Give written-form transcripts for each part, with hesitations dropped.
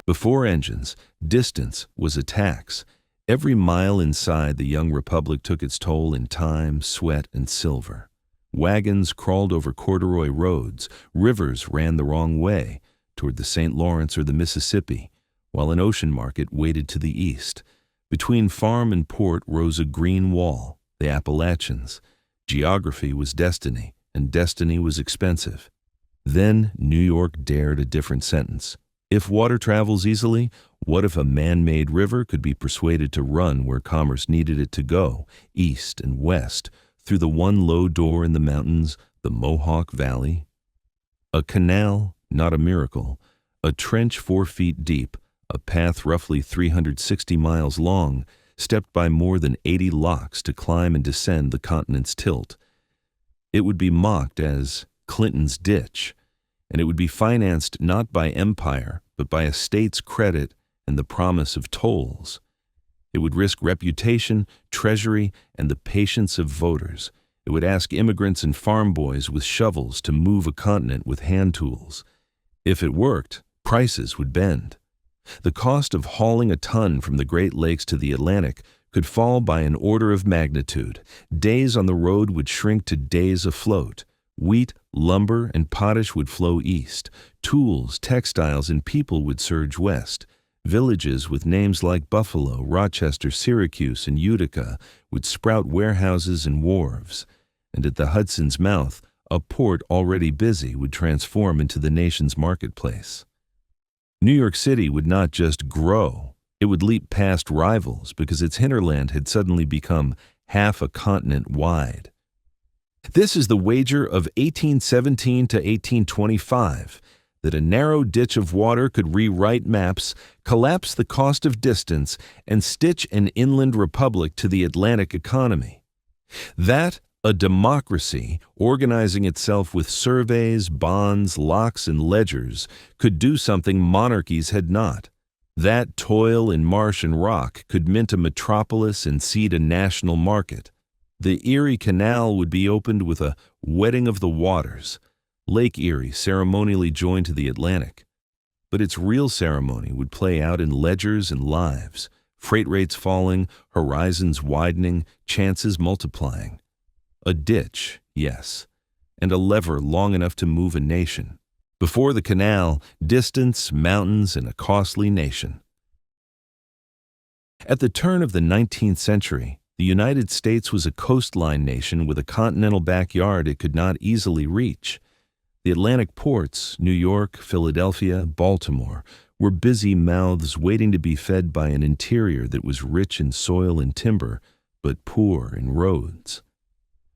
Before engines, distance was a tax. Every mile inside the young republic took its toll in time, sweat, and silver. Wagons crawled over corduroy roads, rivers ran the wrong way, toward the St. Lawrence or the Mississippi, while an ocean market waited to the east. Between farm and port rose a green wall, the Appalachians. Geography was destiny, and destiny was expensive. Then New York dared a different sentence. If water travels easily, what if a man-made river could be persuaded to run where commerce needed it to go, east and west, through the one low door in the mountains, the Mohawk Valley? A canal, not a miracle, a trench 4 feet deep, a path roughly 360 miles long, stepped by more than 80 locks to climb and descend the continent's tilt. It would be mocked as Clinton's ditch, and it would be financed not by empire, but by a state's credit and the promise of tolls. It would risk reputation, treasury, and the patience of voters. It would ask immigrants and farm boys with shovels to move a continent with hand tools. If it worked, prices would bend. The cost of hauling a ton from the Great Lakes to the Atlantic could fall by an order of magnitude. Days on the road would shrink to days afloat. Wheat, lumber, and potash would flow east. Tools, textiles, and people would surge west. Villages with names like Buffalo, Rochester, Syracuse, and Utica would sprout warehouses and wharves. And at the Hudson's mouth, a port already busy would transform into the nation's marketplace. New York City would not just grow, it would leap past rivals because its hinterland had suddenly become half a continent wide. This is the wager of 1817 to 1825, that a narrow ditch of water could rewrite maps, collapse the cost of distance, and stitch an inland republic to the Atlantic economy. That a democracy, organizing itself with surveys, bonds, locks, and ledgers, could do something monarchies had not. That toil in marsh and rock could mint a metropolis and seed a national market. The Erie Canal would be opened with a wedding of the waters, Lake Erie ceremonially joined to the Atlantic. But its real ceremony would play out in ledgers and lives, freight rates falling, horizons widening, chances multiplying. A ditch, yes, and a lever long enough to move a nation. Before the canal, distance, mountains, and a costly nation. At the turn of the 19th century, the United States was a coastline nation with a continental backyard it could not easily reach. The Atlantic ports, New York, Philadelphia, Baltimore, were busy mouths waiting to be fed by an interior that was rich in soil and timber, but poor in roads.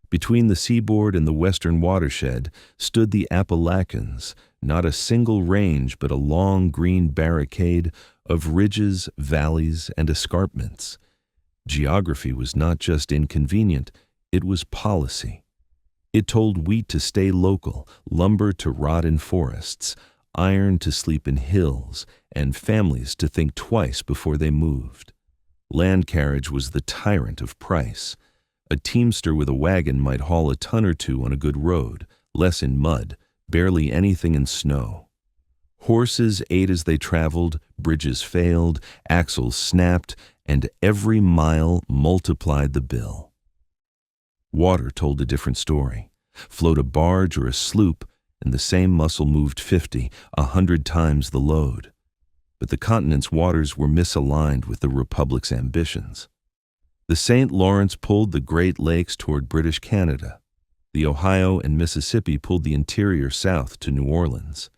Between the seaboard and the western watershed stood the Appalachians, not a single range but a long green barricade of ridges, valleys, and escarpments. Geography was not just inconvenient, it was policy. It told wheat to stay local, lumber to rot in forests, iron to sleep in hills, and families to think twice before they moved. Land carriage was the tyrant of price. A teamster with a wagon might haul a ton or two on a good road, less in mud, barely anything in snow. Horses ate as they traveled, bridges failed, axles snapped, and every mile multiplied the bill. Water told a different story. Float a barge or a sloop, and the same muscle moved 50, 100 times the load. But the continent's waters were misaligned with the Republic's ambitions. The St. Lawrence pulled the Great Lakes toward British Canada. The Ohio and Mississippi pulled the interior south to New Orleans.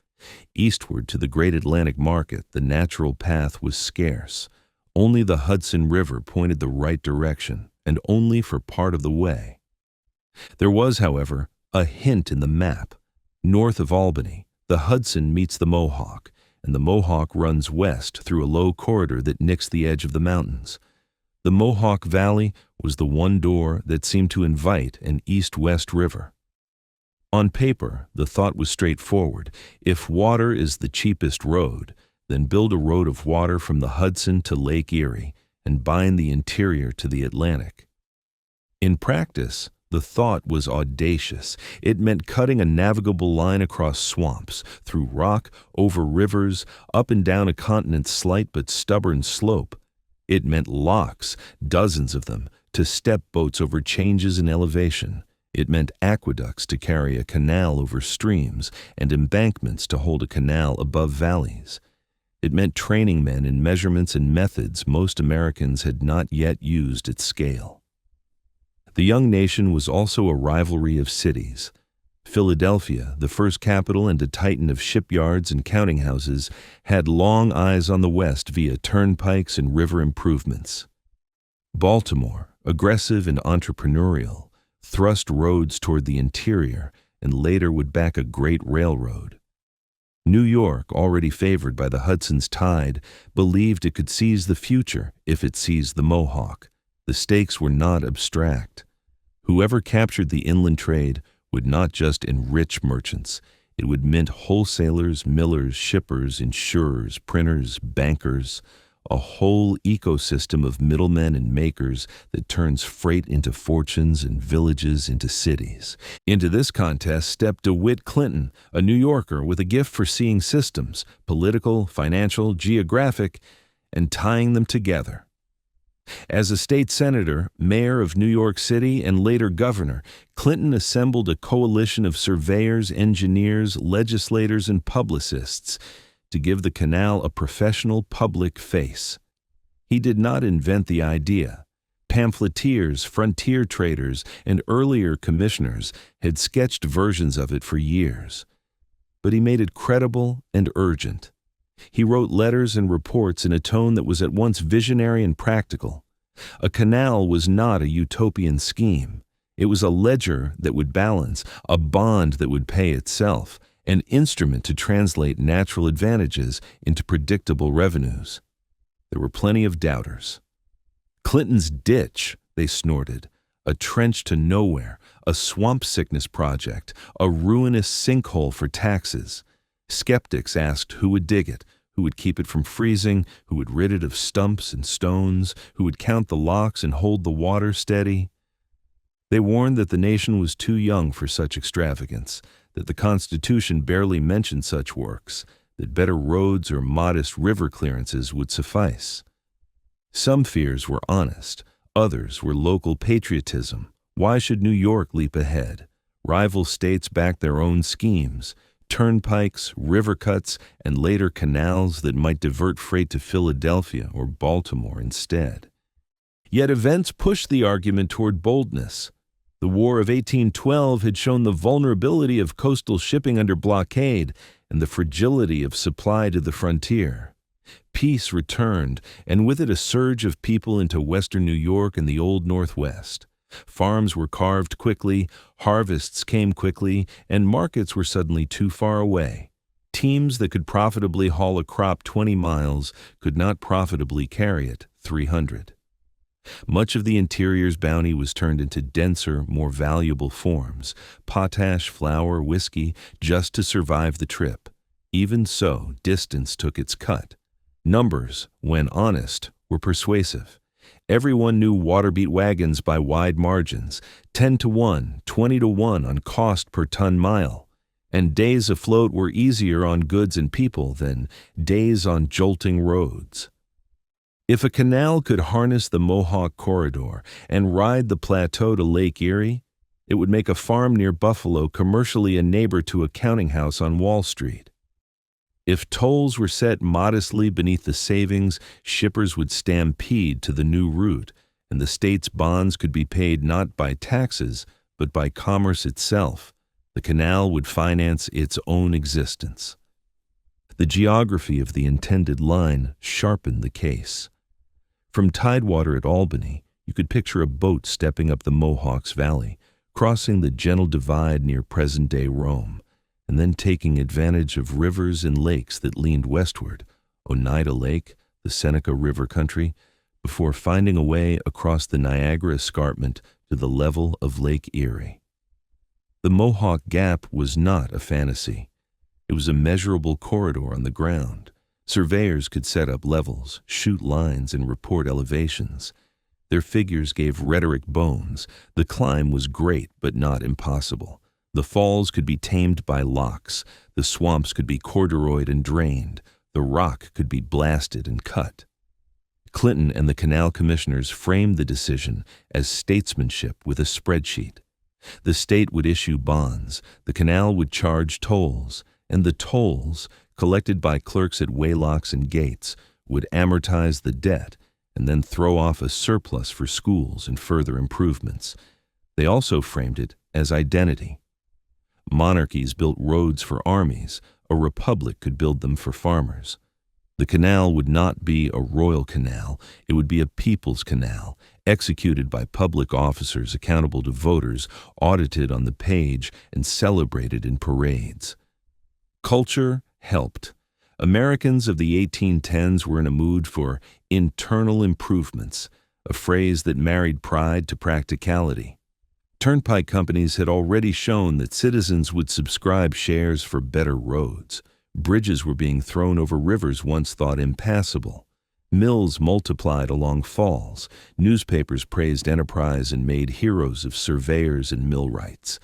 Eastward to the great Atlantic market, the natural path was scarce. Only the Hudson River pointed the right direction, and only for part of the way. There was, however, a hint in the map. North of Albany, the Hudson meets the Mohawk, and the Mohawk runs west through a low corridor that nicks the edge of the mountains. The Mohawk Valley was the one door that seemed to invite an east-west river. On paper, the thought was straightforward. If water is the cheapest road, then build a road of water from the Hudson to Lake Erie and bind the interior to the Atlantic. In practice, The thought was audacious. It meant cutting a navigable line across swamps, through rock, over rivers, up and down a continent's slight but stubborn slope. It meant locks, dozens of them, to step boats over changes in elevation. It meant aqueducts to carry a canal over streams and embankments to hold a canal above valleys. It meant training men in measurements and methods most Americans had not yet used at scale. The young nation was also a rivalry of cities. Philadelphia, the first capital and a titan of shipyards and counting houses, had long eyes on the West via turnpikes and river improvements. Baltimore, aggressive and entrepreneurial, thrust roads toward the interior and later would back a great railroad. New York, already favored by the Hudson's tide, believed it could seize the future if it seized the Mohawk. The stakes were not abstract. Whoever captured the inland trade would not just enrich merchants. It would mint wholesalers, millers, shippers, insurers, printers, bankers, a whole ecosystem of middlemen and makers that turns freight into fortunes and villages into cities. Into this contest stepped DeWitt Clinton, a New Yorker with a gift for seeing systems, political, financial, geographic, and tying them together. As a state senator, mayor of New York City, and later governor, Clinton assembled a coalition of surveyors, engineers, legislators, and publicists to give the canal a professional public face. He did not invent the idea. Pamphleteers, frontier traders, and earlier commissioners had sketched versions of it for years. But he made it credible and urgent. He wrote letters and reports in a tone that was at once visionary and practical. A canal was not a utopian scheme. It was a ledger that would balance, a bond that would pay itself, an instrument to translate natural advantages into predictable revenues. There were plenty of doubters. Clinton's ditch, they snorted, a trench to nowhere, a swamp sickness project, a ruinous sinkhole for taxes. Skeptics asked who would dig it, who would keep it from freezing, who would rid it of stumps and stones, who would count the locks and hold the water steady. They warned that the nation was too young for such extravagance, that the Constitution barely mentioned such works, that better roads or modest river clearances would suffice. Some fears were honest, others were local patriotism. Why should New York leap ahead? Rival states backed their own schemes, turnpikes, river cuts, and later canals that might divert freight to Philadelphia or Baltimore instead. Yet events pushed the argument toward boldness. The War of 1812 had shown the vulnerability of coastal shipping under blockade and the fragility of supply to the frontier. Peace returned, and with it a surge of people into western New York and the Old Northwest. Farms were carved quickly, harvests came quickly, and markets were suddenly too far away. Teams that could profitably haul a crop 20 miles could not profitably carry it 300. Much of the interior's bounty was turned into denser, more valuable forms, potash, flour, whiskey, just to survive the trip. Even so, distance took its cut. Numbers, when honest, were persuasive. Everyone knew water-beat wagons by wide margins, 10-1, 20-1 on cost per ton mile, and days afloat were easier on goods and people than days on jolting roads. If a canal could harness the Mohawk Corridor and ride the plateau to Lake Erie, it would make a farm near Buffalo commercially a neighbor to a counting house on Wall Street. If tolls were set modestly beneath the savings, shippers would stampede to the new route, and the state's bonds could be paid not by taxes, but by commerce itself. The canal would finance its own existence. The geography of the intended line sharpened the case. From tidewater at Albany, you could picture a boat stepping up the Mohawk's Valley, crossing the gentle divide near present-day Rome, and then taking advantage of rivers and lakes that leaned westward, Oneida Lake, the Seneca River country, before finding a way across the Niagara Escarpment to the level of Lake Erie. The Mohawk Gap was not a fantasy. It was a measurable corridor on the ground. Surveyors could set up levels, shoot lines, and report elevations. Their figures gave rhetoric bones. The climb was great, but not impossible. The falls could be tamed by locks. The swamps could be corduroyed and drained. The rock could be blasted and cut. Clinton and the Canal commissioners framed the decision as statesmanship with a spreadsheet. The state would issue bonds, the canal would charge tolls, and the tolls, collected by clerks at waylocks and gates, would amortize the debt and then throw off a surplus for schools and further improvements. They also framed it as identity. Monarchies built roads for armies, a republic could build them for farmers. The canal would not be a royal canal, it would be a people's canal, executed by public officers accountable to voters, audited on the page, and celebrated in parades. Culture helped. Americans of the 1810s were in a mood for internal improvements, a phrase that married pride to practicality. Turnpike companies had already shown that citizens would subscribe shares for better roads. Bridges were being thrown over rivers once thought impassable. Mills multiplied along falls. Newspapers praised enterprise and made heroes of surveyors and millwrights.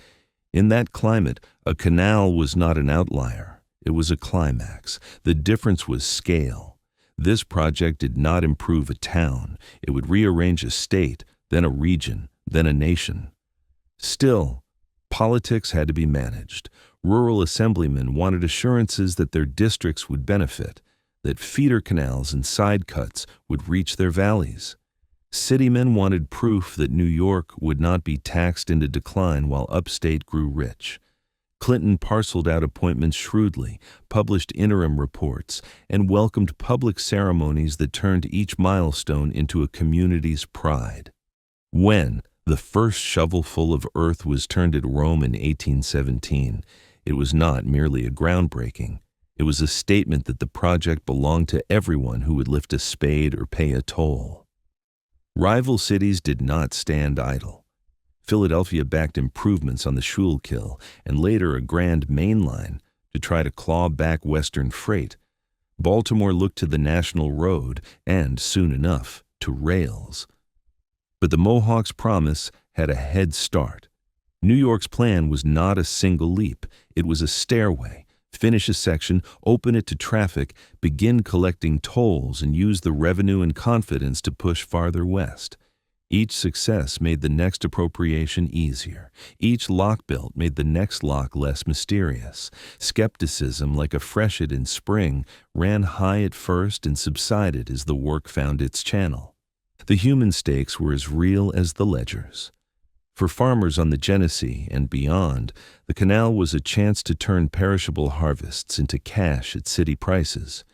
In that climate, a canal was not an outlier. It was a climax. The difference was scale. This project did not improve a town. It would rearrange a state, then a region, then a nation. Still, politics had to be managed. Rural assemblymen wanted assurances that their districts would benefit, that feeder canals and side cuts would reach their valleys. Citymen wanted proof that New York would not be taxed into decline while upstate grew rich. Clinton parceled out appointments shrewdly, published interim reports, and welcomed public ceremonies that turned each milestone into a community's pride. When the first shovelful of earth was turned at Rome in 1817, it was not merely a groundbreaking. It was a statement that the project belonged to everyone who would lift a spade or pay a toll. Rival cities did not stand idle. Philadelphia backed improvements on the Schuylkill and later a Grand Main Line to try to claw back Western freight. Baltimore looked to the National Road and, soon enough, to rails. But the Mohawks' promise had a head start. New York's plan was not a single leap. It was a stairway. Finish a section, open it to traffic, begin collecting tolls, and use the revenue and confidence to push farther west. Each success made the next appropriation easier. Each lock built made the next lock less mysterious. Skepticism, like a freshet in spring, ran high at first and subsided as the work found its channel. The human stakes were as real as the ledgers. For farmers on the Genesee and beyond, the canal was a chance to turn perishable harvests into cash at city prices.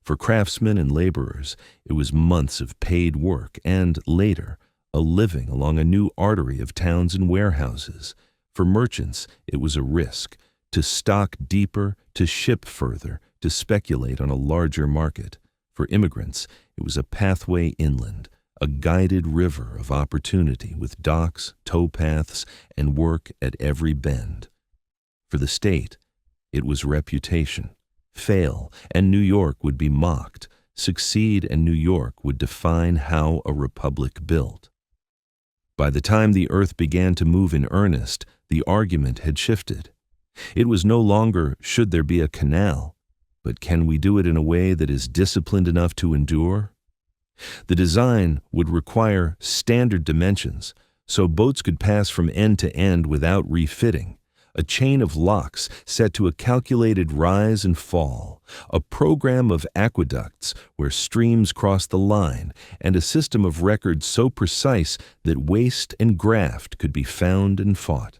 For craftsmen and laborers, it was months of paid work and, later, a living along a new artery of towns and warehouses. For merchants, it was a risk, to stock deeper, to ship further, to speculate on a larger market. For immigrants, it was a pathway inland, a guided river of opportunity with docks, towpaths, and work at every bend. For the state, it was reputation. Fail, and New York would be mocked. Succeed, and New York would define how a republic built. By the time the earth began to move in earnest, the argument had shifted. It was no longer, should there be a canal, but can we do it in a way that is disciplined enough to endure? The design would require standard dimensions, so boats could pass from end to end without refitting, a chain of locks set to a calculated rise and fall, a program of aqueducts where streams crossed the line, and a system of records so precise that waste and graft could be found and fought.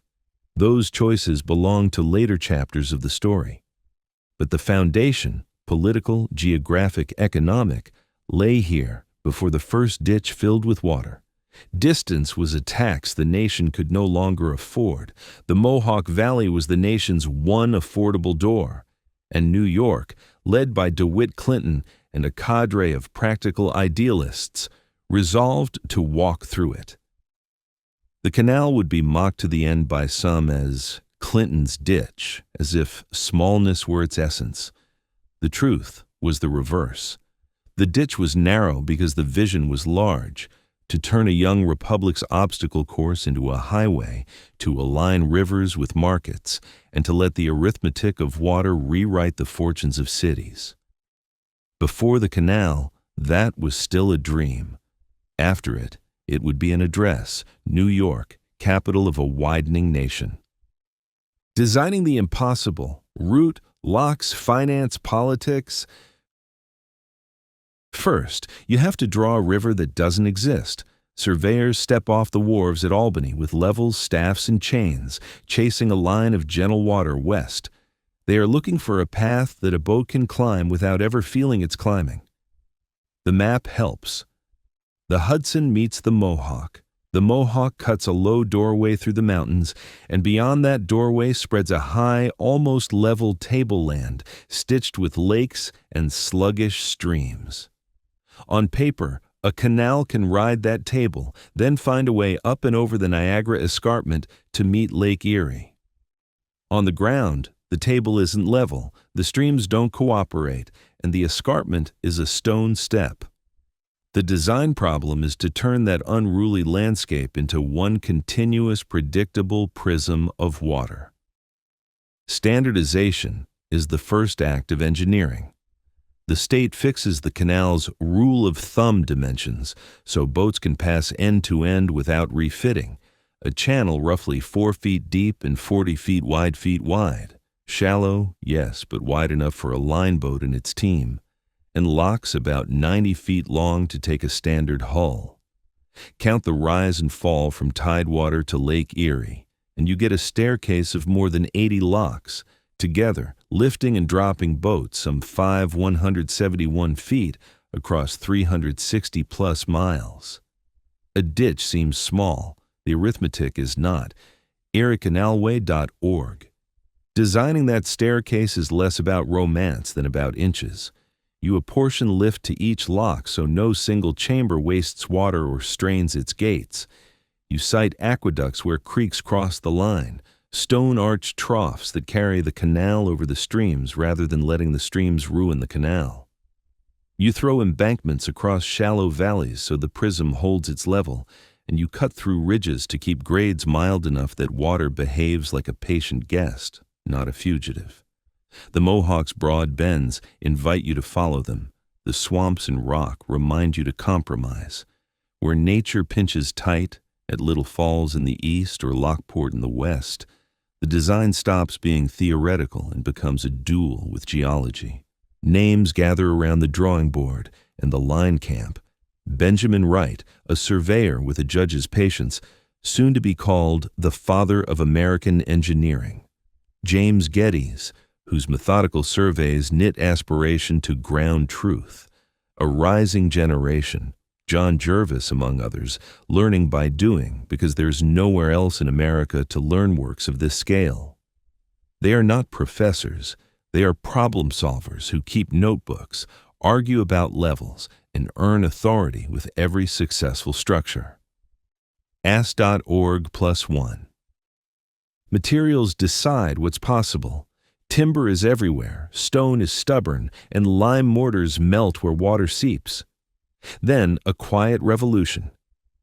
Those choices belonged to later chapters of the story. But the foundation, political, geographic, economic, lay here before the first ditch filled with water. Distance was a tax the nation could no longer afford. The Mohawk Valley was the nation's one affordable door. And New York, led by DeWitt Clinton and a cadre of practical idealists, resolved to walk through it. The canal would be mocked to the end by some as Clinton's ditch, as if smallness were its essence. The truth was the reverse. The ditch was narrow because the vision was large. to turn a young republic's obstacle course into a highway, to align rivers with markets, and to let the arithmetic of water rewrite the fortunes of cities. Before the canal, that was still a dream. After it, it would be an address, New York, capital of a widening nation. Designing the impossible, route, locks, finance, politics. First, you have to draw a river that doesn't exist. Surveyors step off the wharves at Albany with levels, staffs, and chains, chasing a line of gentle water west. They are looking for a path that a boat can climb without ever feeling it's climbing. The map helps. The Hudson meets the Mohawk. The Mohawk cuts a low doorway through the mountains, and beyond that doorway spreads a high, almost level tableland, stitched with lakes and sluggish streams. On paper, a canal can ride that table, then find a way up and over the Niagara Escarpment to meet Lake Erie. On the ground, the table isn't level, the streams don't cooperate, and the escarpment is a stone step. The design problem is to turn that unruly landscape into one continuous, predictable prism of water. Standardization is the first act of engineering. The state fixes the canal's rule of thumb dimensions so boats can pass end to end without refitting, a channel roughly 4 feet deep and 40 feet wide. Shallow, yes, but wide enough for a line boat and its team, and locks about 90 feet long to take a standard hull. Count the rise and fall from tidewater to Lake Erie, and you get a staircase of more than 80 locks, together lifting and dropping boats some 171 feet across 360-plus miles. A ditch seems small. The arithmetic is not. ErieCanalway.org. Designing that staircase is less about romance than about inches. You apportion lift to each lock so no single chamber wastes water or strains its gates. You site aqueducts where creeks cross the line, stone-arched troughs that carry the canal over the streams rather than letting the streams ruin the canal. You throw embankments across shallow valleys so the prism holds its level, and you cut through ridges to keep grades mild enough that water behaves like a patient guest, not a fugitive. The Mohawk's broad bends invite you to follow them. The swamps and rock remind you to compromise. Where nature pinches tight, at Little Falls in the east or Lockport in the west, the design stops being theoretical and becomes a duel with geology. Names gather around the drawing board and the line camp. Benjamin Wright, a surveyor with a judge's patience, soon to be called the father of American engineering. James Geddes, whose methodical surveys knit aspiration to ground truth. A rising generation, John Jervis among others, learning by doing because there's nowhere else in America to learn works of this scale. They are not professors, they are problem solvers who keep notebooks, argue about levels, and earn authority with every successful structure. Ask.org+1. Materials decide what's possible. Timber is everywhere, stone is stubborn, and lime mortars melt where water seeps. Then a quiet revolution.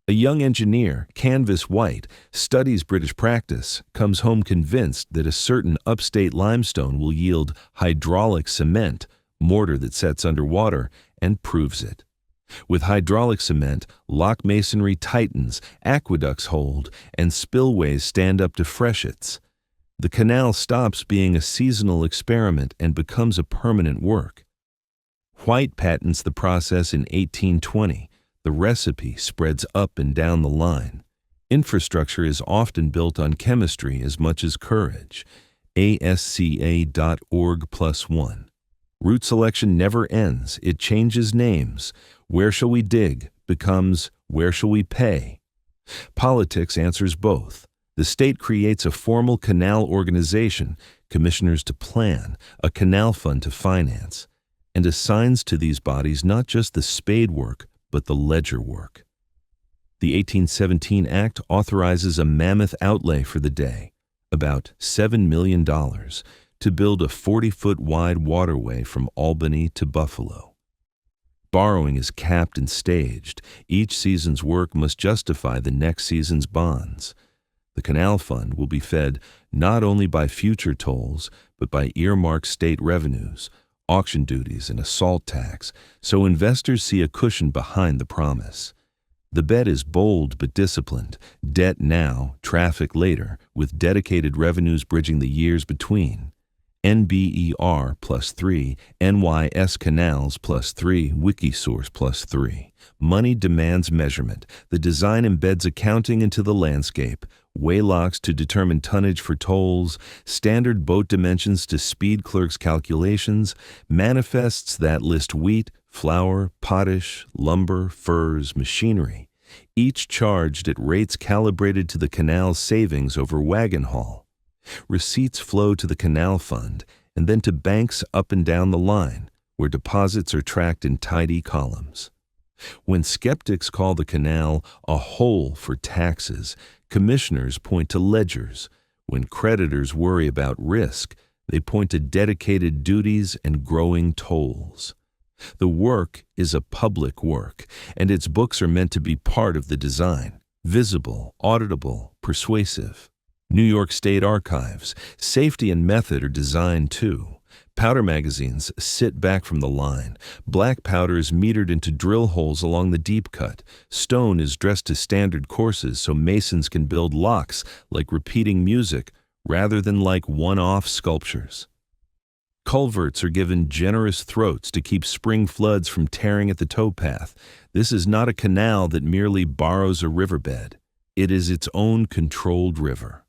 A young engineer, canvas white, studies British practice, comes home convinced that a certain upstate limestone will yield hydraulic cement, mortar that sets underwater, and proves it. With hydraulic cement, lock masonry tightens, aqueducts hold, and spillways stand up to freshets. The canal stops being a seasonal experiment and becomes a permanent work. White patents the process in 1820. The recipe spreads up and down the line. Infrastructure is often built on chemistry as much as courage. ASCA.org+1. Route selection never ends. It changes names. Where shall we dig becomes where shall we pay? Politics answers both. The state creates a formal canal organization, commissioners to plan, a canal fund to finance, and assigns to these bodies not just the spade work, but the ledger work. The 1817 Act authorizes a mammoth outlay for the day, about $7 million, to build a 40-foot wide waterway from Albany to Buffalo. Borrowing is capped and staged. Each season's work must justify the next season's bonds. The Canal Fund will be fed not only by future tolls, but by earmarked state revenues, auction duties, and a salt tax, so investors see a cushion behind the promise. The bet is bold but disciplined, debt now, traffic later, with dedicated revenues bridging the years between. NBER +3, NYS Canals +3, Wikisource +3. Money demands measurement. The design embeds accounting into the landscape, waylocks to determine tonnage for tolls, standard boat dimensions to speed clerks' calculations, manifests that list wheat, flour, potash, lumber, furs, machinery, each charged at rates calibrated to the canal's savings over wagon haul. Receipts flow to the Canal Fund and then to banks up and down the line, where deposits are tracked in tidy columns. When skeptics call the canal a hole for taxes, commissioners point to ledgers. When creditors worry about risk, they point to dedicated duties and growing tolls. The work is a public work, and its books are meant to be part of the design, visible, auditable, persuasive. New York State Archives, safety and method are designed too. Powder magazines sit back from the line. Black powder is metered into drill holes along the deep cut. Stone is dressed to standard courses so masons can build locks like repeating music rather than like one-off sculptures. Culverts are given generous throats to keep spring floods from tearing at the towpath. This is not a canal that merely borrows a riverbed. It is its own controlled river.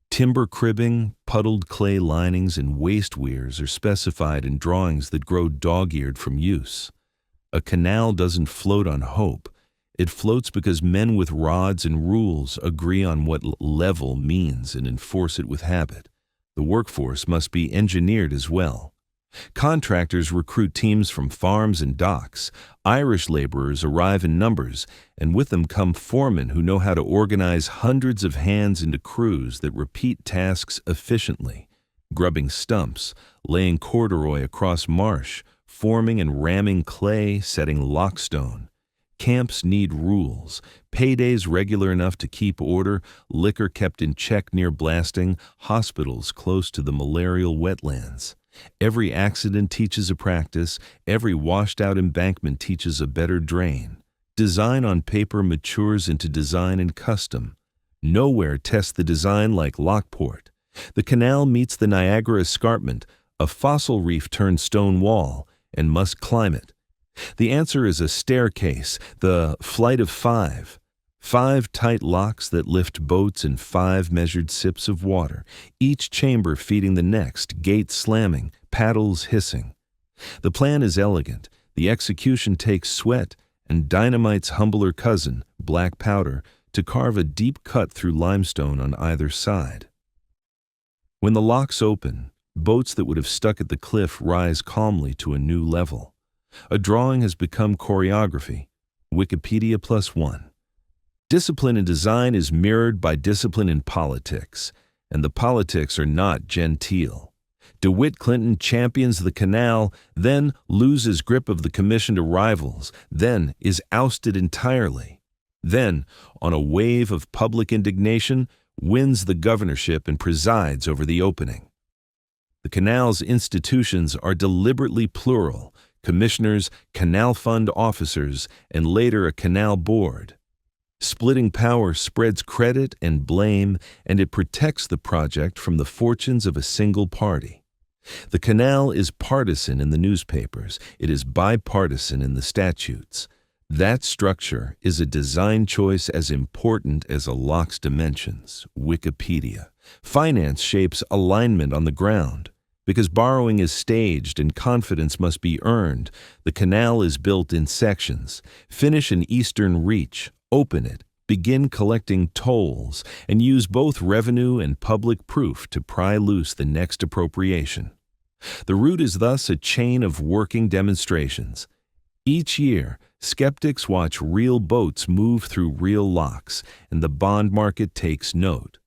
Timber cribbing, puddled clay linings, and waste weirs are specified in drawings that grow dog-eared from use. A canal doesn't float on hope. It floats because men with rods and rules agree on what level means and enforce it with habit. The workforce must be engineered as well. Contractors recruit teams from farms and docks. Irish laborers arrive in numbers, and with them come foremen who know how to organize hundreds of hands into crews that repeat tasks efficiently. Grubbing stumps, laying corduroy across marsh, forming and ramming clay, setting lockstone. Camps need rules, paydays regular enough to keep order, liquor kept in check near blasting, hospitals close to the malarial wetlands. Every accident teaches a practice, every washed-out embankment teaches a better drain. Design on paper matures into design and custom. Nowhere tests the design like Lockport. The canal meets the Niagara Escarpment, a fossil reef-turned stone wall, and must climb it. The answer is a staircase, the flight of five. 5 tight locks that lift boats in 5 measured sips of water, each chamber feeding the next, gates slamming, paddles hissing. The plan is elegant. The execution takes sweat and dynamite's humbler cousin, black powder, to carve a deep cut through limestone on either side. When the locks open, boats that would have stuck at the cliff rise calmly to a new level. A drawing has become choreography. Wikipedia +1. Discipline in design is mirrored by discipline in politics, and the politics are not genteel. DeWitt Clinton champions the canal, then loses grip of the commission to rivals, then is ousted entirely. Then, on a wave of public indignation, wins the governorship and presides over the opening. The canal's institutions are deliberately plural: commissioners, Canal Fund officers, and later a canal board. Splitting power spreads credit and blame, and it protects the project from the fortunes of a single party. The canal is partisan in the newspapers. It is bipartisan in the statutes. That structure is a design choice as important as a lock's dimensions. Wikipedia. Finance shapes alignment on the ground. Because borrowing is staged and confidence must be earned, the canal is built in sections. Finish an eastern reach. Open it, begin collecting tolls, and use both revenue and public proof to pry loose the next appropriation. The route is thus a chain of working demonstrations. Each year, skeptics watch real boats move through real locks, and the bond market takes note.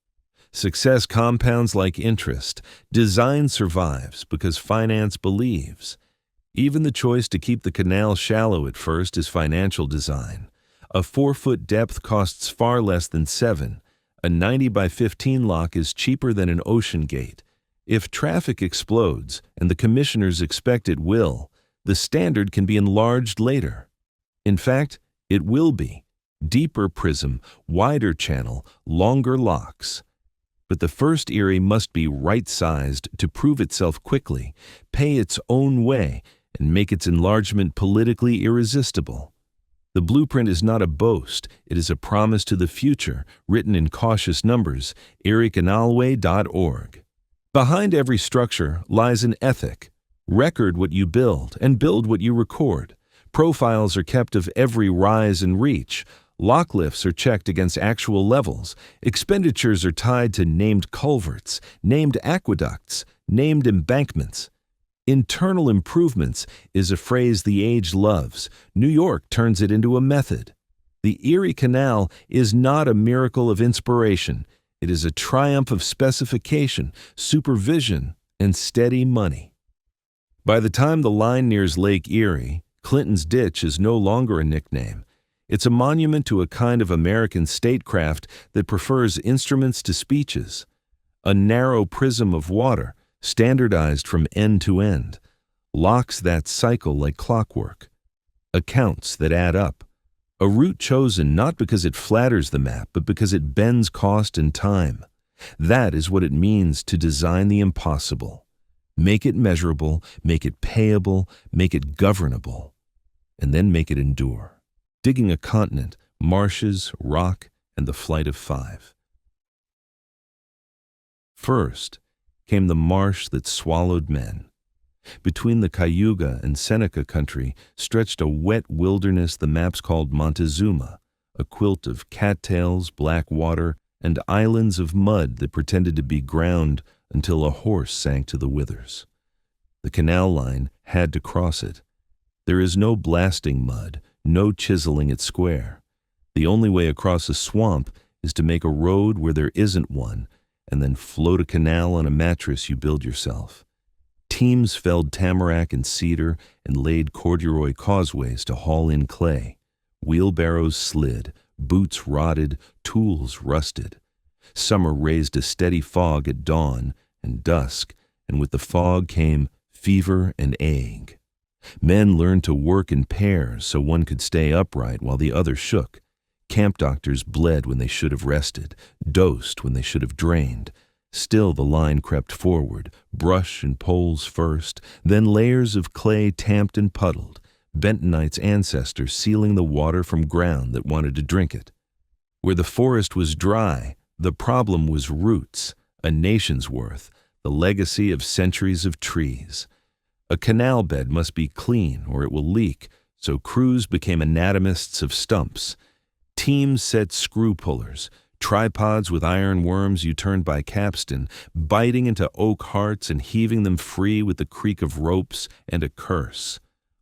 Success compounds like interest. Design survives because finance believes. Even the choice to keep the canal shallow at first is financial design. A 4-foot depth costs far less than 7. A 90 by 15 lock is cheaper than an ocean gate. If traffic explodes, and the commissioners expect it will, the standard can be enlarged later. In fact, it will be. Deeper prism, wider channel, longer locks. But the first Erie must be right-sized to prove itself quickly, pay its own way, and make its enlargement politically irresistible. The blueprint is not a boast, it is a promise to the future, written in cautious numbers, eriecanalway.org. Behind every structure lies an ethic. Record what you build and build what you record. Profiles are kept of every rise and reach. Lock lifts are checked against actual levels. Expenditures are tied to named culverts, named aqueducts, named embankments. Internal improvements is a phrase the age loves. New York turns it into a method. The Erie Canal is not a miracle of inspiration. It is a triumph of specification, supervision, and steady money. By the time the line nears Lake Erie, Clinton's Ditch is no longer a nickname. It's a monument to a kind of American statecraft that prefers instruments to speeches. A narrow prism of water, standardized from end to end, locks that cycle like clockwork. Accounts that add up. A route chosen not because it flatters the map, but because it bends cost and time. That is what it means to design the impossible. Make it measurable, make it payable, make it governable, and then make it endure. Digging a continent, marshes, rock, and the flight of 5. First came the marsh that swallowed men. Between the Cayuga and Seneca country stretched a wet wilderness the maps called Montezuma, a quilt of cattails, black water, and islands of mud that pretended to be ground until a horse sank to the withers. The canal line had to cross it. There is no blasting mud, no chiseling it square. The only way across a swamp is to make a road where there isn't one, and then float a canal on a mattress you build yourself. Teams felled tamarack and cedar and laid corduroy causeways to haul in clay. Wheelbarrows slid, boots rotted, tools rusted. Summer raised a steady fog at dawn and dusk, and with the fog came fever and ague. Men learned to work in pairs so one could stay upright while the other shook. Camp doctors bled when they should have rested, dosed when they should have drained. Still the line crept forward, brush and poles first, then layers of clay tamped and puddled, Bentonite's ancestors sealing the water from ground that wanted to drink it. Where the forest was dry, the problem was roots, a nation's worth, the legacy of centuries of trees. A canal bed must be clean or it will leak, so crews became anatomists of stumps. Teams set screw pullers, tripods with iron worms you turned by capstan, biting into oak hearts and heaving them free with the creak of ropes and a curse.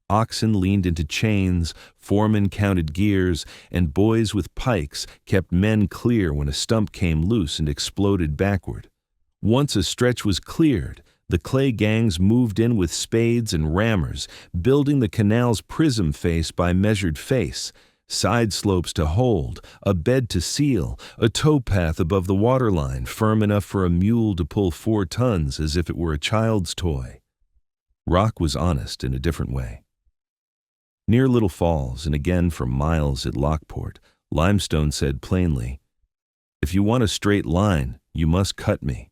Oxen leaned into chains, foremen counted gears, and boys with pikes kept men clear when a stump came loose and exploded backward. Once a stretch was cleared, the clay gangs moved in with spades and rammers, building the canal's prism face by measured face, side slopes to hold, a bed to seal, a towpath above the waterline firm enough for a mule to pull 4 tons as if it were a child's toy. Rock was honest in a different way. Near Little Falls, and again for miles at Lockport, limestone said plainly, "If you want a straight line, you must cut me."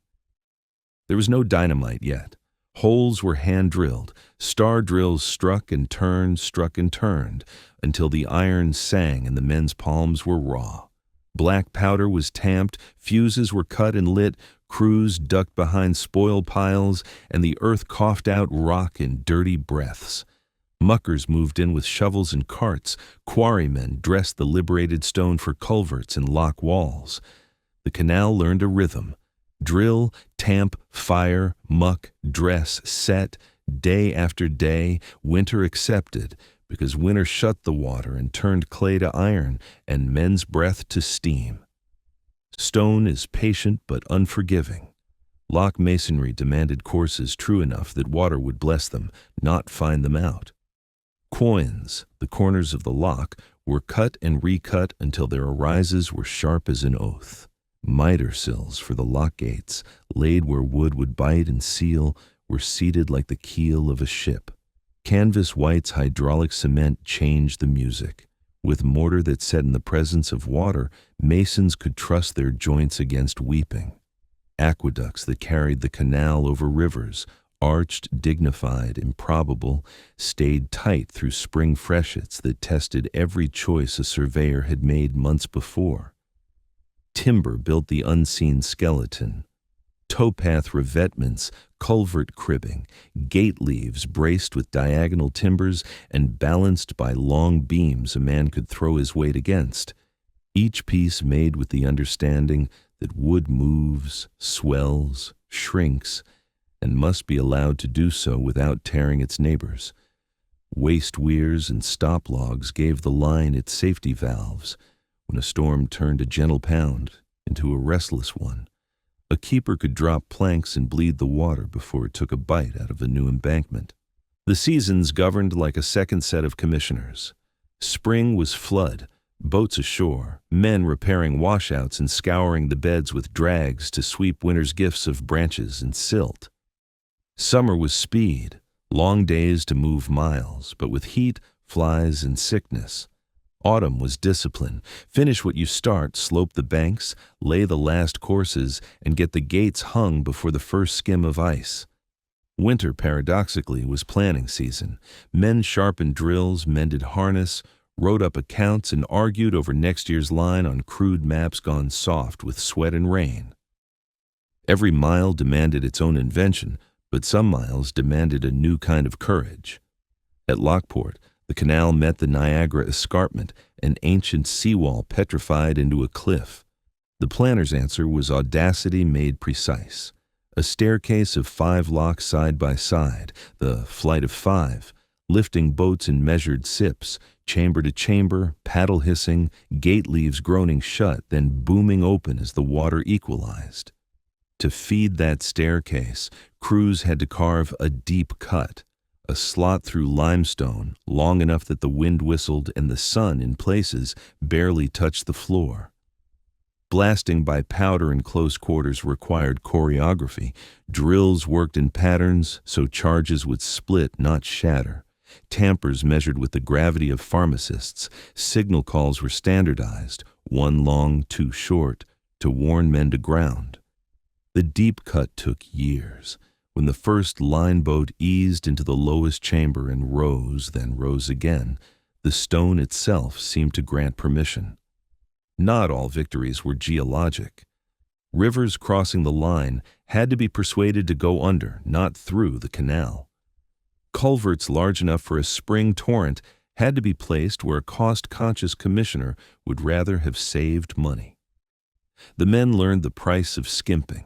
There was no dynamite yet. Holes were hand-drilled. Star drills struck and turned, until the iron sang and the men's palms were raw. Black powder was tamped, fuses were cut and lit, crews ducked behind spoil piles, and the earth coughed out rock in dirty breaths. Muckers moved in with shovels and carts. Quarrymen dressed the liberated stone for culverts and lock walls. The canal learned a rhythm. Drill, tamp, fire, muck, dress, set, day after day, winter accepted, because winter shut the water and turned clay to iron and men's breath to steam. Stone is patient but unforgiving. Lock masonry demanded courses true enough that water would bless them, not find them out. Quoins, the corners of the lock, were cut and recut until their arises were sharp as an oath. Miter sills for the lock gates, laid where wood would bite and seal, were seated like the keel of a ship. Canvas white's hydraulic cement changed the music. With mortar that set in the presence of water, masons could trust their joints against weeping. Aqueducts that carried the canal over rivers, arched, dignified, improbable, stayed tight through spring freshets that tested every choice a surveyor had made months before. Timber built the unseen skeleton. Towpath revetments, culvert cribbing, gate leaves braced with diagonal timbers and balanced by long beams a man could throw his weight against, each piece made with the understanding that wood moves, swells, shrinks, and must be allowed to do so without tearing its neighbors. Waste weirs and stop logs gave the line its safety valves when a storm turned a gentle pound into a restless one. A keeper could drop planks and bleed the water before it took a bite out of a new embankment. The seasons governed like a second set of commissioners. Spring was flood, boats ashore, men repairing washouts and scouring the beds with drags to sweep winter's gifts of branches and silt. Summer was speed, long days to move miles, but with heat, flies, and sickness. Autumn was discipline. Finish what you start, slope the banks, lay the last courses, and get the gates hung before the first skim of ice. Winter, paradoxically, was planning season. Men sharpened drills, mended harness, wrote up accounts, and argued over next year's line on crude maps gone soft with sweat and rain. Every mile demanded its own invention, but some miles demanded a new kind of courage. At Lockport, the canal met the Niagara escarpment, an ancient seawall petrified into a cliff. The planner's answer was audacity made precise. A staircase of 5 locks side by side, the flight of 5, lifting boats in measured sips, chamber to chamber, paddle hissing, gate leaves groaning shut, then booming open as the water equalized. To feed that staircase, crews had to carve a deep cut, a slot through limestone long enough that the wind whistled and the sun, in places, barely touched the floor. Blasting by powder in close quarters required choreography. Drills worked in patterns so charges would split, not shatter. Tampers measured with the gravity of pharmacists. Signal calls were standardized, 1 long, 2 short, to warn men to ground. The deep cut took years. When the first line boat eased into the lowest chamber and rose, then rose again, the stone itself seemed to grant permission. Not all victories were geologic. Rivers crossing the line had to be persuaded to go under, not through, the canal. Culverts large enough for a spring torrent had to be placed where a cost-conscious commissioner would rather have saved money. The men learned the price of skimping.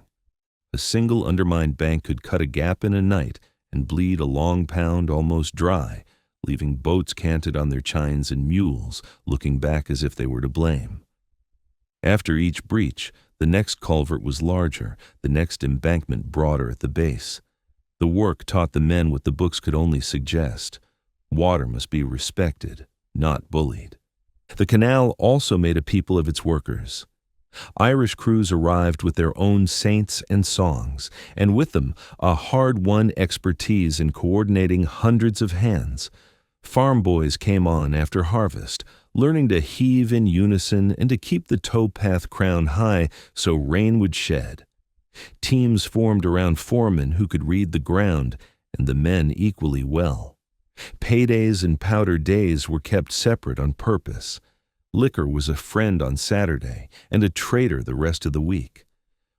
A single undermined bank could cut a gap in a night and bleed a long pound almost dry, leaving boats canted on their chines and mules, looking back as if they were to blame. After each breach, the next culvert was larger, the next embankment broader at the base. The work taught the men what the books could only suggest. Water must be respected, not bullied. The canal also made a people of its workers. Irish crews arrived with their own saints and songs, and with them a hard-won expertise in coordinating hundreds of hands. Farm boys came on after harvest, learning to heave in unison and to keep the towpath crown high so rain would shed. Teams formed around foremen who could read the ground, and the men equally well. Paydays and powder days were kept separate on purpose. Liquor was a friend on Saturday and a traitor the rest of the week.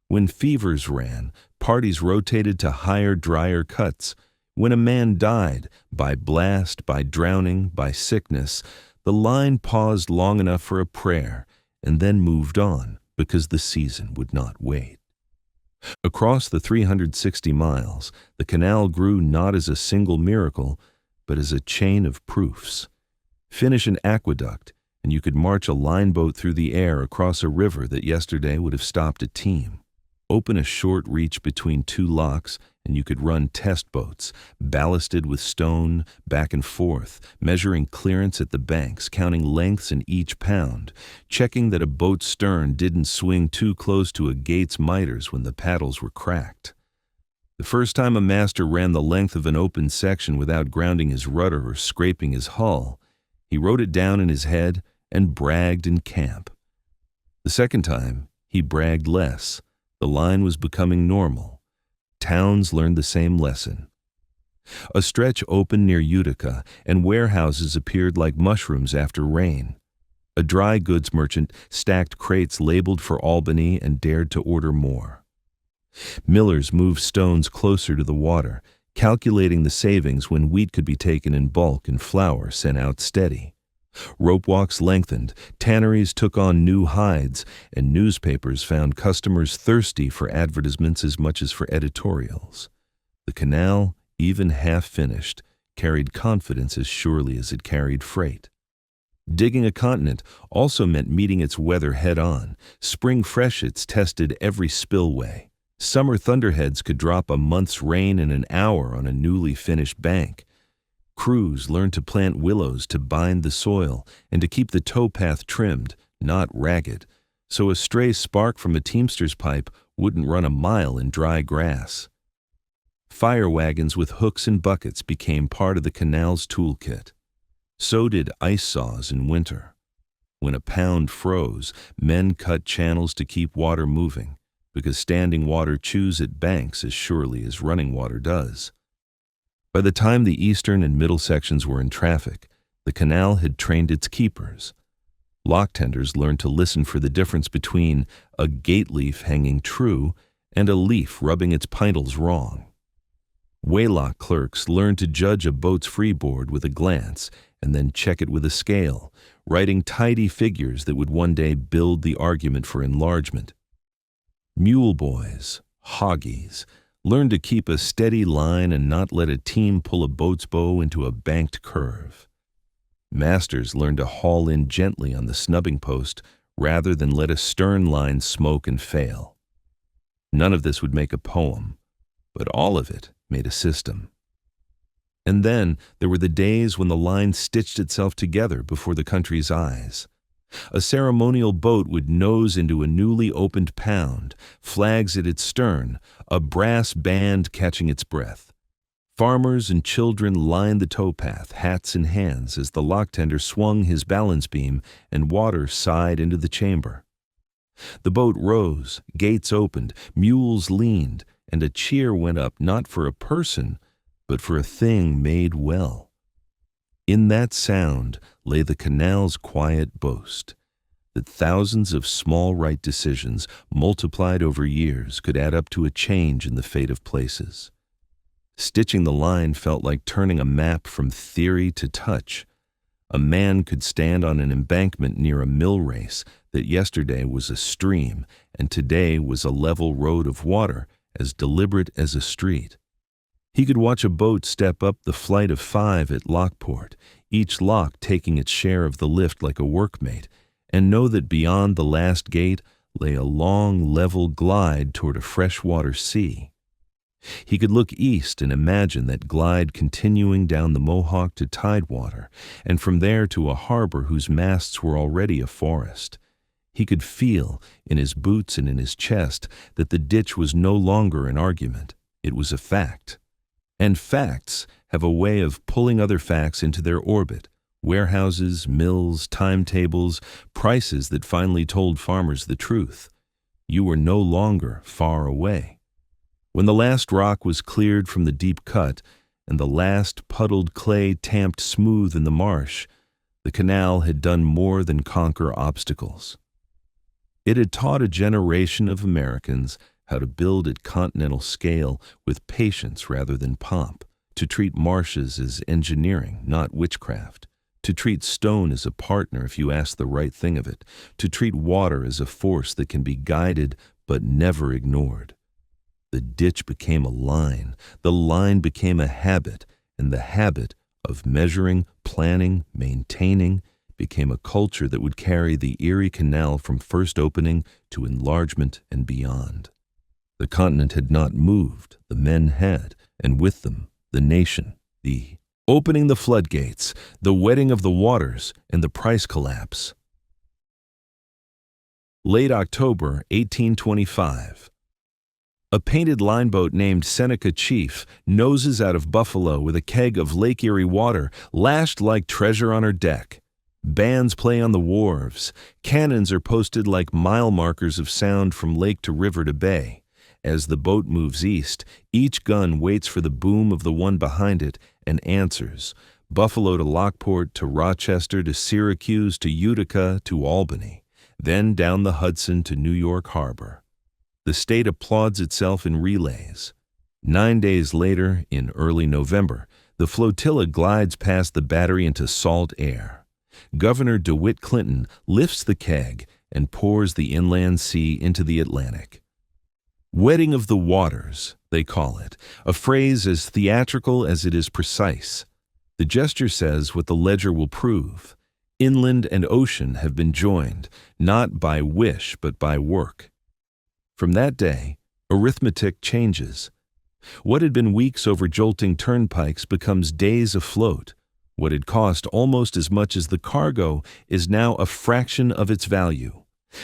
When fevers ran, parties rotated to higher, drier cuts. When a man died, by blast, by drowning, by sickness, the line paused long enough for a prayer and then moved on because the season would not wait. Across the 360 miles, the canal grew not as a single miracle, but as a chain of proofs. Finish an aqueduct, and you could march a line boat through the air across a river that yesterday would have stopped a team. Open a short reach between two locks, and you could run test boats, ballasted with stone, back and forth, measuring clearance at the banks, counting lengths in each pound, checking that a boat's stern didn't swing too close to a gate's miters when the paddles were cracked. The first time a master ran the length of an open section without grounding his rudder or scraping his hull, he wrote it down in his head and bragged in camp. The second time, he bragged less. The line was becoming normal. Towns learned the same lesson. A stretch opened near Utica, and warehouses appeared like mushrooms after rain. A dry goods merchant stacked crates labeled for Albany and dared to order more. Millers moved stones closer to the water, calculating the savings when wheat could be taken in bulk and flour sent out steady. Rope walks lengthened, tanneries took on new hides, and newspapers found customers thirsty for advertisements as much as for editorials. The canal, even half-finished, carried confidence as surely as it carried freight. Digging a continent also meant meeting its weather head-on. Spring freshets tested every spillway. Summer thunderheads could drop a month's rain in an hour on a newly finished bank. Crews learned to plant willows to bind the soil and to keep the towpath trimmed, not ragged, so a stray spark from a teamster's pipe wouldn't run a mile in dry grass. Fire wagons with hooks and buckets became part of the canal's toolkit. So did ice saws in winter. When a pound froze, men cut channels to keep water moving, because standing water chews at banks as surely as running water does. By the time the eastern and middle sections were in traffic, the canal had trained its keepers. Lock tenders learned to listen for the difference between a gate leaf hanging true and a leaf rubbing its pintles wrong. Waylock clerks learned to judge a boat's freeboard with a glance and then check it with a scale, writing tidy figures that would one day build the argument for enlargement. Mule boys, hoggies, learned to keep a steady line and not let a team pull a boat's bow into a banked curve. Masters learned to haul in gently on the snubbing post rather than let a stern line smoke and fail. None of this would make a poem, but all of it made a system. And then there were the days when the line stitched itself together before the country's eyes. A ceremonial boat would nose into a newly opened pound, flags at its stern, a brass band catching its breath. Farmers and children lined the towpath, hats in hands, as the lock tender swung his balance beam and water sighed into the chamber. The boat rose, gates opened, mules leaned, and a cheer went up not for a person, but for a thing made well. In that sound lay the canal's quiet boast, that thousands of small right decisions multiplied over years could add up to a change in the fate of places. Stitching the line felt like turning a map from theory to touch. A man could stand on an embankment near a mill race that yesterday was a stream and today was a level road of water as deliberate as a street. He could watch a boat step up the flight of 5 at Lockport, each lock taking its share of the lift like a workmate, and know that beyond the last gate lay a long, level glide toward a freshwater sea. He could look east and imagine that glide continuing down the Mohawk to Tidewater, and from there to a harbor whose masts were already a forest. He could feel, in his boots and in his chest, that the ditch was no longer an argument. It was a fact. And facts have a way of pulling other facts into their orbit. Warehouses, mills, timetables, prices that finally told farmers the truth. You were no longer far away. When the last rock was cleared from the deep cut and the last puddled clay tamped smooth in the marsh, the canal had done more than conquer obstacles. It had taught a generation of Americans how to build at continental scale with patience rather than pomp, to treat marshes as engineering, not witchcraft, to treat stone as a partner if you ask the right thing of it, to treat water as a force that can be guided but never ignored. The ditch became a line, the line became a habit, and the habit of measuring, planning, maintaining became a culture that would carry the Erie Canal from first opening to enlargement and beyond. The continent had not moved, the men had, and with them, the nation, the opening the floodgates, the wetting of the waters, and the price collapse. Late October 1825. A painted line boat named Seneca Chief noses out of Buffalo with a keg of Lake Erie water lashed like treasure on her deck. Bands play on the wharves. Cannons are posted like mile markers of sound from lake to river to bay. As the boat moves east, each gun waits for the boom of the one behind it and answers. Buffalo to Lockport to Rochester to Syracuse to Utica to Albany. Then down the Hudson to New York Harbor. The state applauds itself in relays. 9 days later, in early November, the flotilla glides past the battery into salt air. Governor DeWitt Clinton lifts the keg and pours the inland sea into the Atlantic. Wetting of the waters, they call it, a phrase as theatrical as it is precise. The gesture says what the ledger will prove. Inland and ocean have been joined, not by wish but by work. From that day, arithmetic changes. What had been weeks over jolting turnpikes becomes days afloat. What had cost almost as much as the cargo is now a fraction of its value.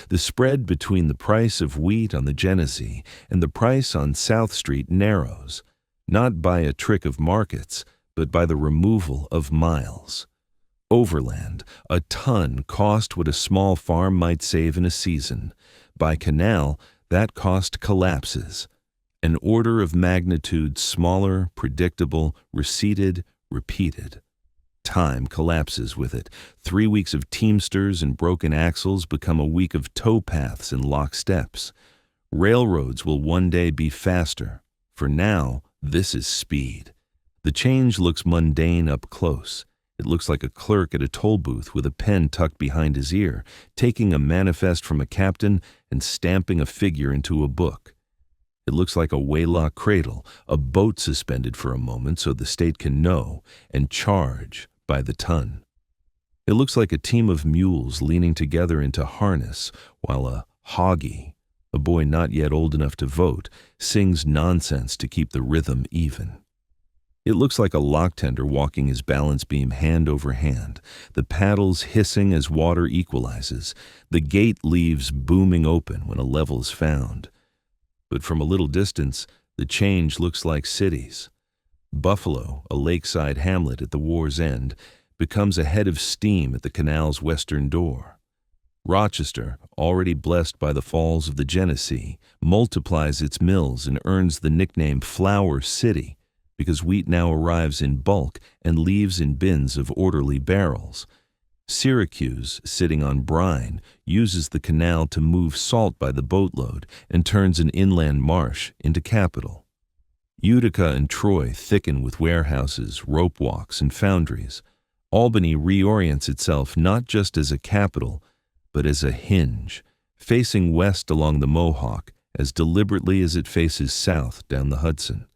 The spread between the price of wheat on the Genesee and the price on South Street narrows, not by a trick of markets, but by the removal of miles. Overland, a ton cost what a small farm might save in a season. By canal, that cost collapses. An order of magnitude smaller, predictable, receded, repeated. Time collapses with it. 3 weeks of teamsters and broken axles become a week of towpaths and lock steps. Railroads will one day be faster. For now, this is speed. The change looks mundane up close. It looks like a clerk at a toll booth with a pen tucked behind his ear, taking a manifest from a captain and stamping a figure into a book. It looks like a Waylock cradle, a boat suspended for a moment so the state can know and charge by the ton. It looks like a team of mules leaning together into harness while a hoggy, a boy not yet old enough to vote, sings nonsense to keep the rhythm even. It looks like a lock tender walking his balance beam hand over hand, the paddles hissing as water equalizes, the gate leaves booming open when a level is found. But from a little distance, the change looks like cities. Buffalo, a lakeside hamlet at the war's end, becomes a head of steam at the canal's western door. Rochester, already blessed by the falls of the Genesee, multiplies its mills and earns the nickname Flour City, because wheat now arrives in bulk and leaves in bins of orderly barrels. Syracuse, sitting on brine, uses the canal to move salt by the boatload and turns an inland marsh into capital. Utica and Troy thicken with warehouses, rope walks, and foundries. Albany reorients itself not just as a capital, but as a hinge, facing west along the Mohawk as deliberately as it faces south down the Hudson.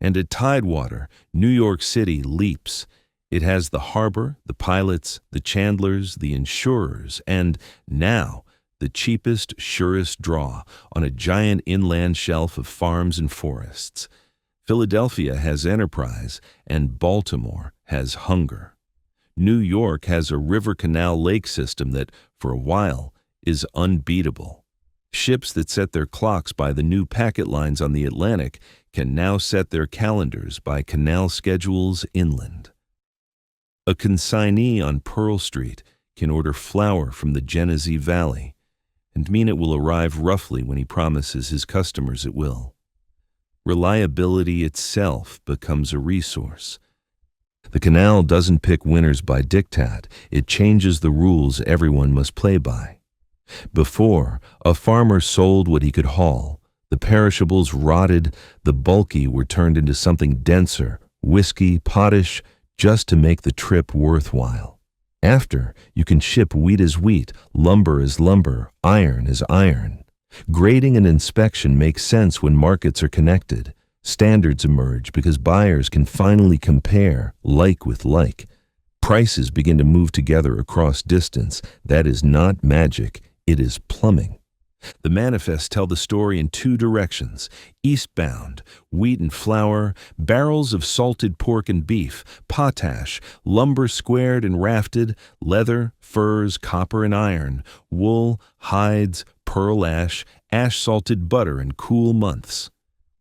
And at Tidewater, New York City leaps. It has the harbor, the pilots, the chandlers, the insurers, and, now, the cheapest, surest draw on a giant inland shelf of farms and forests. Philadelphia has enterprise, and Baltimore has hunger. New York has a river canal lake system that, for a while, is unbeatable. Ships that set their clocks by the new packet lines on the Atlantic can now set their calendars by canal schedules inland. A consignee on Pearl Street can order flour from the Genesee Valley and mean it will arrive roughly when he promises his customers it will. Reliability itself becomes a resource. The canal doesn't pick winners by diktat, it changes the rules everyone must play by. Before, a farmer sold what he could haul. The perishables rotted, the bulky were turned into something denser, whiskey, potash, just to make the trip worthwhile. After, you can ship wheat as wheat, lumber as lumber, iron as iron. Grading and inspection make sense when markets are connected. Standards emerge because buyers can finally compare like with like. Prices begin to move together across distance. That is not magic, it is plumbing. The manifests tell the story in two directions: eastbound, wheat and flour, barrels of salted pork and beef, potash, lumber squared and rafted, leather, furs, copper and iron, wool, hides, pearl ash, ash-salted butter and cool months.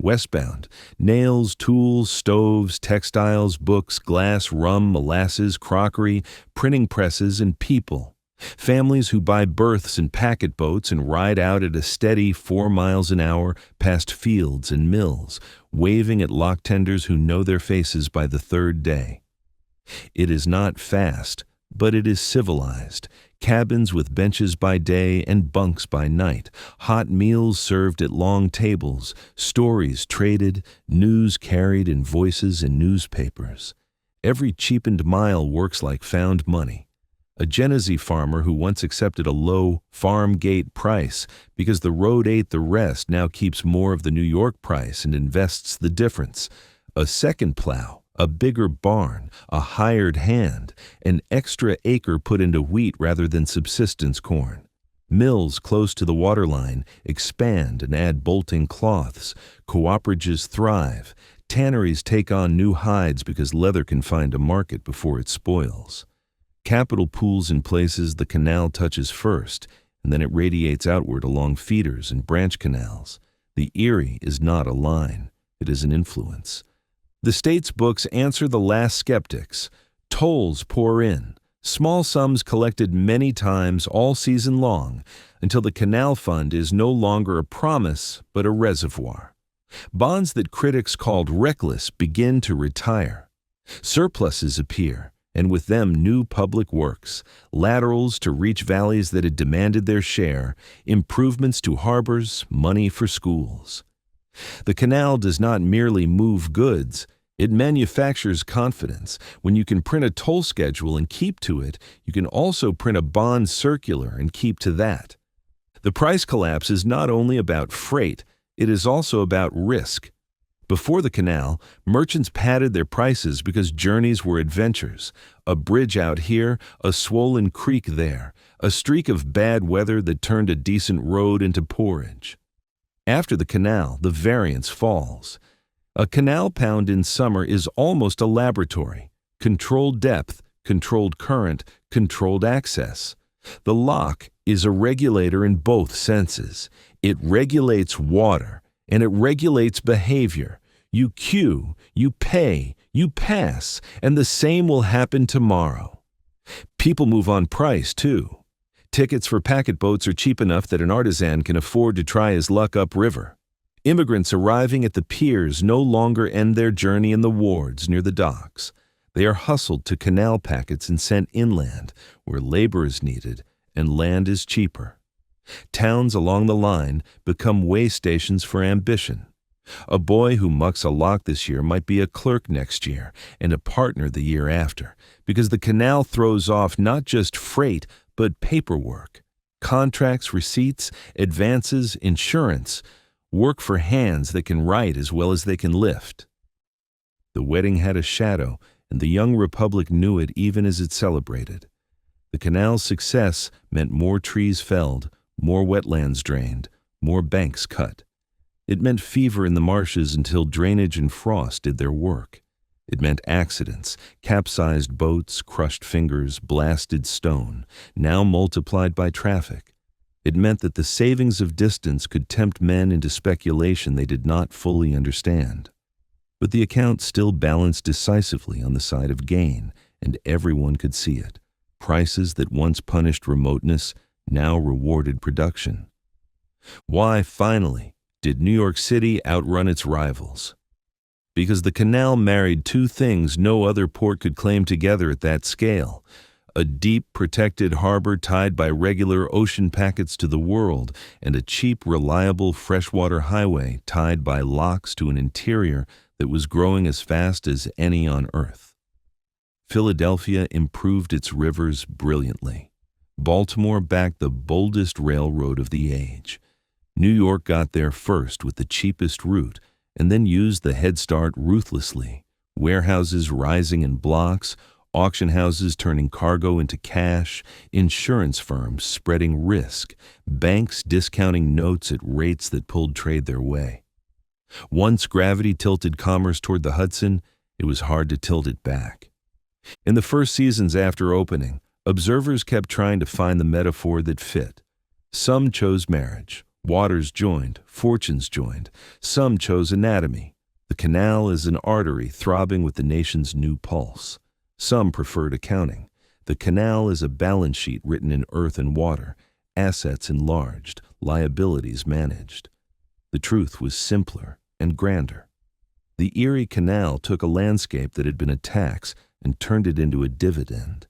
Westbound, nails, tools, stoves, textiles, books, glass, rum, molasses, crockery, printing presses, and people. Families who buy berths in packet boats and ride out at a steady 4 miles an hour past fields and mills, waving at lock tenders who know their faces by the third day. It is not fast, but it is civilized. Cabins with benches by day and bunks by night, hot meals served at long tables, stories traded, news carried in voices in newspapers. Every cheapened mile works like found money. A Genesee farmer who once accepted a low farm gate price because the road ate the rest now keeps more of the New York price and invests the difference. A second plow, a bigger barn, a hired hand, an extra acre put into wheat rather than subsistence corn. Mills close to the waterline expand and add bolting cloths. Cooperatives thrive. Tanneries take on new hides because leather can find a market before it spoils. Capital pools in places the canal touches first, and then it radiates outward along feeders and branch canals. The Erie is not a line, it is an influence. The state's books answer the last skeptics. Tolls pour in, small sums collected many times all season long, until the canal fund is no longer a promise but a reservoir. Bonds that critics called reckless begin to retire. Surpluses appear, and with them new public works, laterals to reach valleys that had demanded their share, improvements to harbors, money for schools. The canal does not merely move goods, it manufactures confidence. When you can print a toll schedule and keep to it, you can also print a bond circular and keep to that. The price collapse is not only about freight, it is also about risk. Before the canal, merchants padded their prices because journeys were adventures. A bridge out here, a swollen creek there, a streak of bad weather that turned a decent road into porridge. After the canal, the variance falls. A canal pound in summer is almost a laboratory. Controlled depth, controlled current, controlled access. The lock is a regulator in both senses. It regulates water, and it regulates behavior. You queue, you pay, you pass, and the same will happen tomorrow. People move on price, too. Tickets for packet boats are cheap enough that an artisan can afford to try his luck upriver. Immigrants arriving at the piers no longer end their journey in the wards near the docks. They are hustled to canal packets and sent inland, where labor is needed and land is cheaper. Towns along the line become way stations for ambition. A boy who mucks a lock this year might be a clerk next year and a partner the year after, because the canal throws off not just freight, but paperwork. Contracts, receipts, advances, insurance, work for hands that can write as well as they can lift. The wedding had a shadow, and the young republic knew it even as it celebrated. The canal's success meant more trees felled, more wetlands drained, more banks cut. It meant fever in the marshes until drainage and frost did their work. It meant accidents, capsized boats, crushed fingers, blasted stone, now multiplied by traffic. It meant that the savings of distance could tempt men into speculation they did not fully understand. But the account still balanced decisively on the side of gain, and everyone could see it. Prices that once punished remoteness now rewarded production. Why, finally, did New York City outrun its rivals? Because the canal married two things no other port could claim together at that scale: a deep, protected harbor tied by regular ocean packets to the world, and a cheap, reliable freshwater highway tied by locks to an interior that was growing as fast as any on Earth. Philadelphia improved its rivers brilliantly. Baltimore backed the boldest railroad of the age. New York got there first with the cheapest route, and then used the head start ruthlessly. Warehouses rising in blocks, auction houses turning cargo into cash, insurance firms spreading risk, banks discounting notes at rates that pulled trade their way. Once gravity tilted commerce toward the Hudson, it was hard to tilt it back. In the first seasons after opening, observers kept trying to find the metaphor that fit. Some chose marriage, waters joined, fortunes joined. Some chose anatomy. The canal is an artery throbbing with the nation's new pulse. Some preferred accounting. The canal is a balance sheet written in earth and water, assets enlarged, liabilities managed. The truth was simpler and grander. The Erie Canal took a landscape that had been a tax and turned it into a dividend.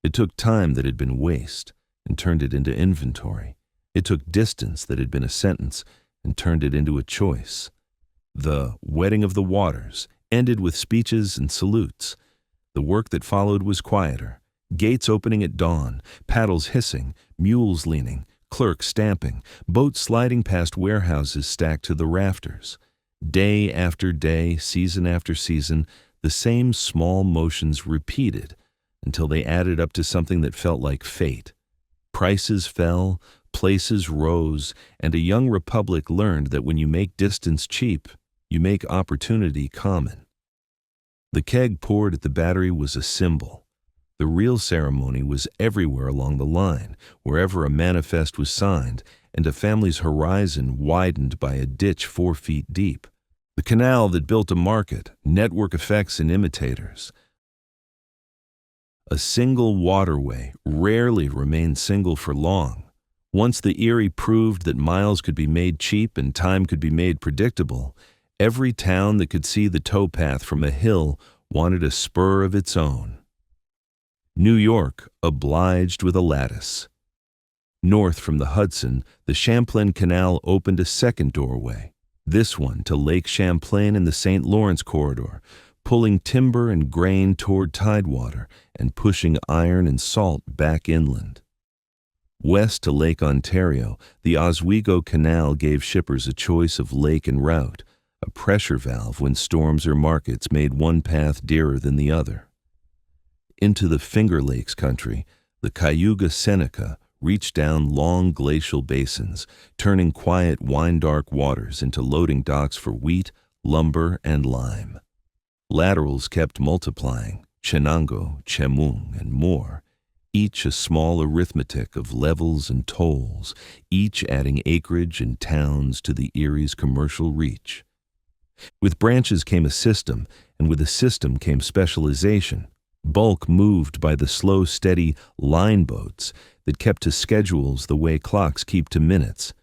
It took time that had been waste and turned it into inventory. It took distance that had been a sentence and turned it into a choice. The wedding of the waters ended with speeches and salutes. The work that followed was quieter. Gates opening at dawn, paddles hissing, mules leaning, clerks stamping, boats sliding past warehouses stacked to the rafters. Day after day, season after season, the same small motions repeated until they added up to something that felt like fate. Prices fell, places rose, and a young republic learned that when you make distance cheap, you make opportunity common. The keg poured at the Battery was a symbol. The real ceremony was everywhere along the line, wherever a manifest was signed, and a family's horizon widened by a ditch 4 feet deep. The canal that built a market, network effects and imitators. A single waterway rarely remained single for long. Once the Erie proved that miles could be made cheap and time could be made predictable, every town that could see the towpath from a hill wanted a spur of its own. New York obliged with a lattice. North from the Hudson, the Champlain Canal opened a second doorway, this one to Lake Champlain in the St. Lawrence corridor, pulling timber and grain toward tidewater and pushing iron and salt back inland. West to Lake Ontario, the Oswego Canal gave shippers a choice of lake and route, a pressure valve when storms or markets made one path dearer than the other. Into the Finger Lakes country, the Cayuga Seneca reached down long glacial basins, turning quiet wine-dark waters into loading docks for wheat, lumber, and lime. Laterals kept multiplying, Chenango, Chemung, and more, each a small arithmetic of levels and tolls, each adding acreage and towns to the Erie's commercial reach. With branches came a system, and with a system came specialization. Bulk moved by the slow, steady line boats that kept to schedules the way clocks keep to minutes.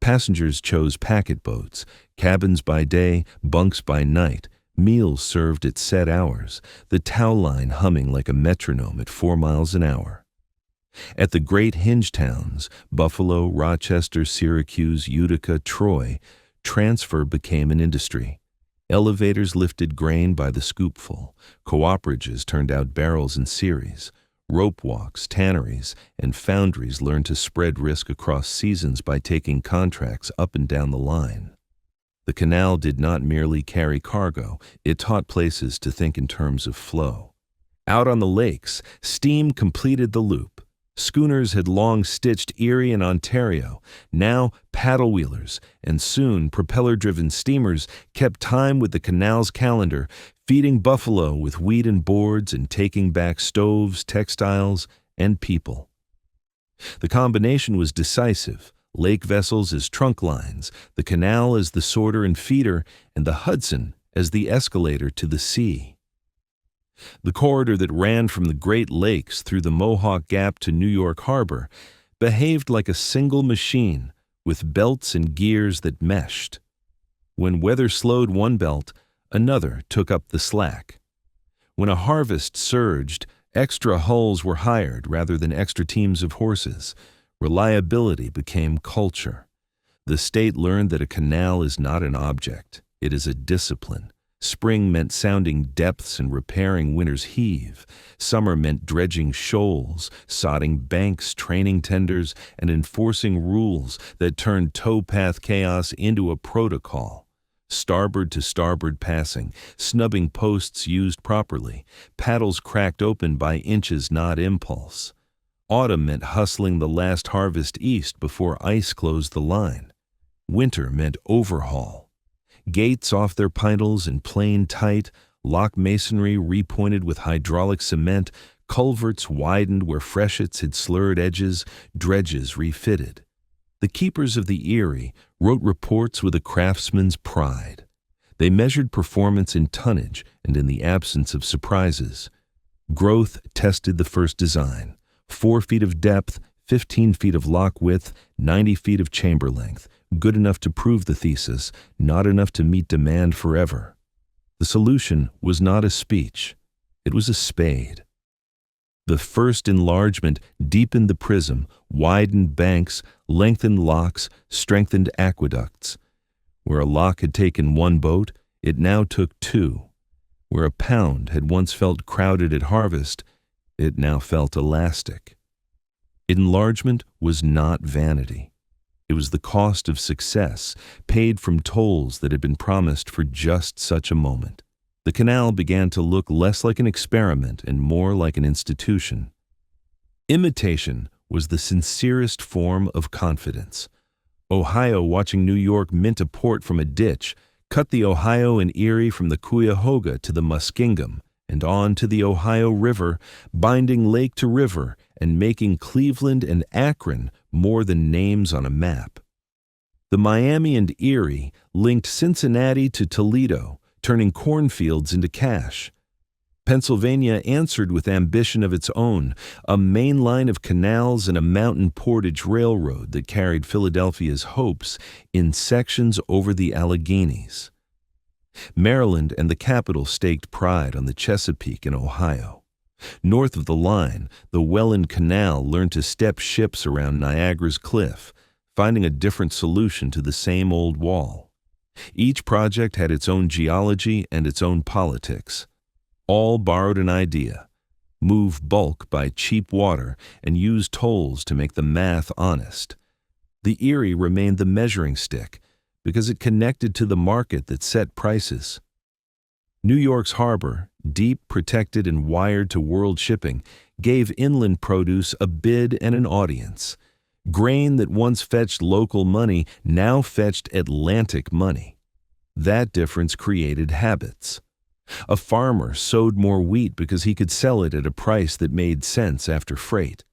Passengers chose packet boats, cabins by day, bunks by night, meals served at set hours, the tow line humming like a metronome at 4 miles an hour. At the great hinge towns, Buffalo, Rochester, Syracuse, Utica, Troy, transfer became an industry. Elevators lifted grain by the scoopful, cooperatives turned out barrels in series, rope walks, tanneries, and foundries learned to spread risk across seasons by taking contracts up and down the line. The canal did not merely carry cargo, it taught places to think in terms of flow. Out on the lakes, steam completed the loop. Schooners had long stitched Erie and Ontario. Now paddle wheelers and soon propeller-driven steamers kept time with the canal's calendar, feeding Buffalo with wheat and boards and taking back stoves, textiles, and people. The combination was decisive. Lake vessels as trunk lines, the canal as the sorter and feeder, and the Hudson as the escalator to the sea. The corridor that ran from the Great Lakes through the Mohawk Gap to New York Harbor behaved like a single machine with belts and gears that meshed. When weather slowed one belt, another took up the slack. When a harvest surged, extra hulls were hired rather than extra teams of horses. Reliability became culture. The state learned that a canal is not an object, it is a discipline. Spring meant sounding depths and repairing winter's heave. Summer meant dredging shoals, sodding banks, training tenders, and enforcing rules that turned towpath chaos into a protocol. starboard to starboard passing, snubbing posts used properly, paddles cracked open by inches, not impulse. Autumn meant hustling the last harvest east before ice closed the line. Winter meant overhaul. Gates off their pintles and plain tight, lock masonry repointed with hydraulic cement, culverts widened where freshets had slurred edges, dredges refitted. The keepers of the Erie wrote reports with a craftsman's pride. They measured performance in tonnage and in the absence of surprises. Growth tested the first design. 4 feet of depth, 15 feet of lock width, 90 feet of chamber length, good enough to prove the thesis, not enough to meet demand forever. The solution was not a speech. It was a spade. The first enlargement deepened the prism, widened banks, lengthened locks, strengthened aqueducts. Where a lock had taken 1 boat, it now took 2. Where a pound had once felt crowded at harvest, it now felt elastic. Enlargement was not vanity. It was the cost of success, paid from tolls that had been promised for just such a moment. The canal began to look less like an experiment and more like an institution. Imitation was the sincerest form of confidence. Ohio watching New York mint a port from a ditch, cut the Ohio and Erie from the Cuyahoga to the Muskingum, and on to the Ohio River, binding lake to river and making Cleveland and Akron more than names on a map. The Miami and Erie linked Cincinnati to Toledo, turning cornfields into cash. Pennsylvania answered with ambition of its own, a main line of canals and a mountain portage railroad that carried Philadelphia's hopes in sections over the Alleghenies. Maryland and the capital staked pride on the Chesapeake in Ohio. North of the line, the Welland Canal learned to step ships around Niagara's cliff, finding a different solution to the same old wall. Each project had its own geology and its own politics. All borrowed an idea: move bulk by cheap water and use tolls to make the math honest. The Erie remained the measuring stick because it connected to the market that set prices. New York's harbor, deep, protected, and wired to world shipping, gave inland produce a bid and an audience. Grain that once fetched local money now fetched Atlantic money. That difference created habits. A farmer sowed more wheat because he could sell it at a price that made sense after freight.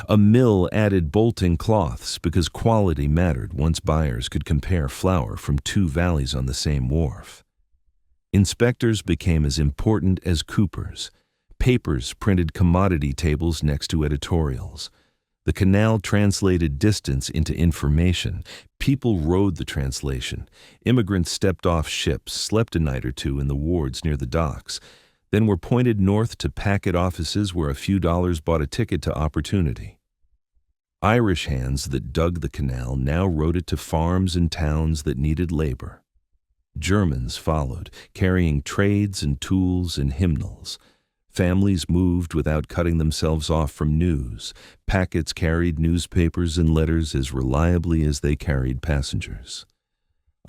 A mill added bolting cloths because quality mattered once buyers could compare flour from 2 valleys on the same wharf. Inspectors became as important as coopers. Papers printed commodity tables next to editorials. The canal translated distance into information. People rode the translation. Immigrants stepped off ships, slept a night or 2 in the wards near the docks, then were pointed north to packet offices where a few dollars bought a ticket to opportunity. Irish hands that dug the canal now rode it to farms and towns that needed labor. Germans followed, carrying trades and tools and hymnals. Families moved without cutting themselves off from news. Packets carried newspapers and letters as reliably as they carried passengers.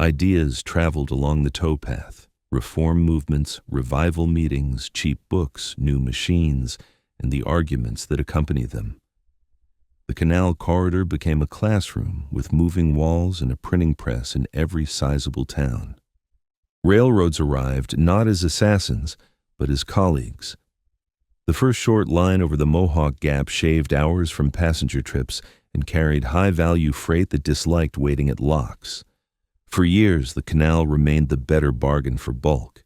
Ideas traveled along the towpath. Reform movements, revival meetings, cheap books, new machines, and the arguments that accompany them. The canal corridor became a classroom with moving walls and a printing press in every sizable town. Railroads arrived not as assassins, but as colleagues. The first short line over the Mohawk Gap shaved hours from passenger trips and carried high-value freight that disliked waiting at locks. For years, the canal remained the better bargain for bulk.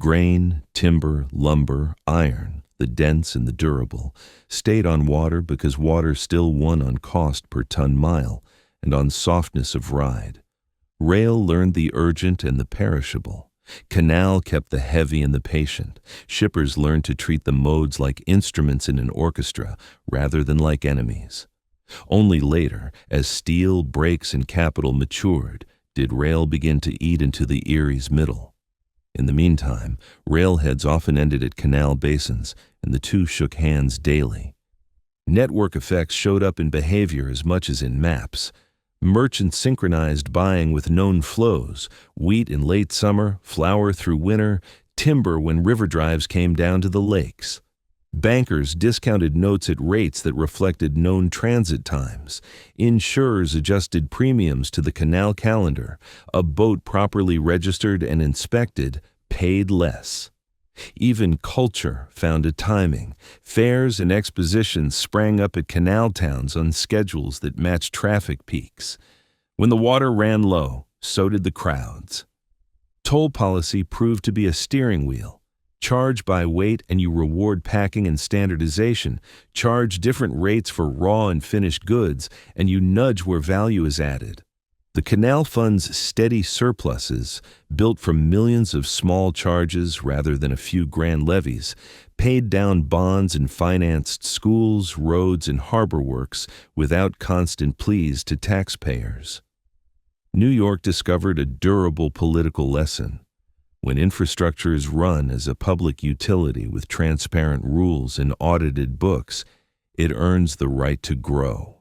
Grain, timber, lumber, iron, the dense and the durable, stayed on water because water still won on cost per ton-mile and on softness of ride. Rail learned the urgent and the perishable. Canal kept the heavy and the patient. Shippers learned to treat the modes like instruments in an orchestra rather than like enemies. Only later, as steel, brakes, and capital matured, did rail begin to eat into the Erie's middle. In the meantime, railheads often ended at canal basins, and the two shook hands daily. Network effects showed up in behavior as much as in maps. Merchants synchronized buying with known flows, wheat in late summer, flour through winter, timber when river drives came down to the lakes. Bankers discounted notes at rates that reflected known transit times. Insurers adjusted premiums to the canal calendar. A boat properly registered and inspected paid less. Even culture found a timing. Fairs and expositions sprang up at canal towns on schedules that matched traffic peaks. When the water ran low, so did the crowds. Toll policy proved to be a steering wheel. Charge by weight and you reward packing and standardization. Charge different rates for raw and finished goods and you nudge where value is added. The canal fund's steady surpluses, built from millions of small charges rather than a few grand levies, paid down bonds and financed schools, roads, and harbor works without constant pleas to taxpayers. New York discovered a durable political lesson. When infrastructure is run as a public utility with transparent rules and audited books, it earns the right to grow.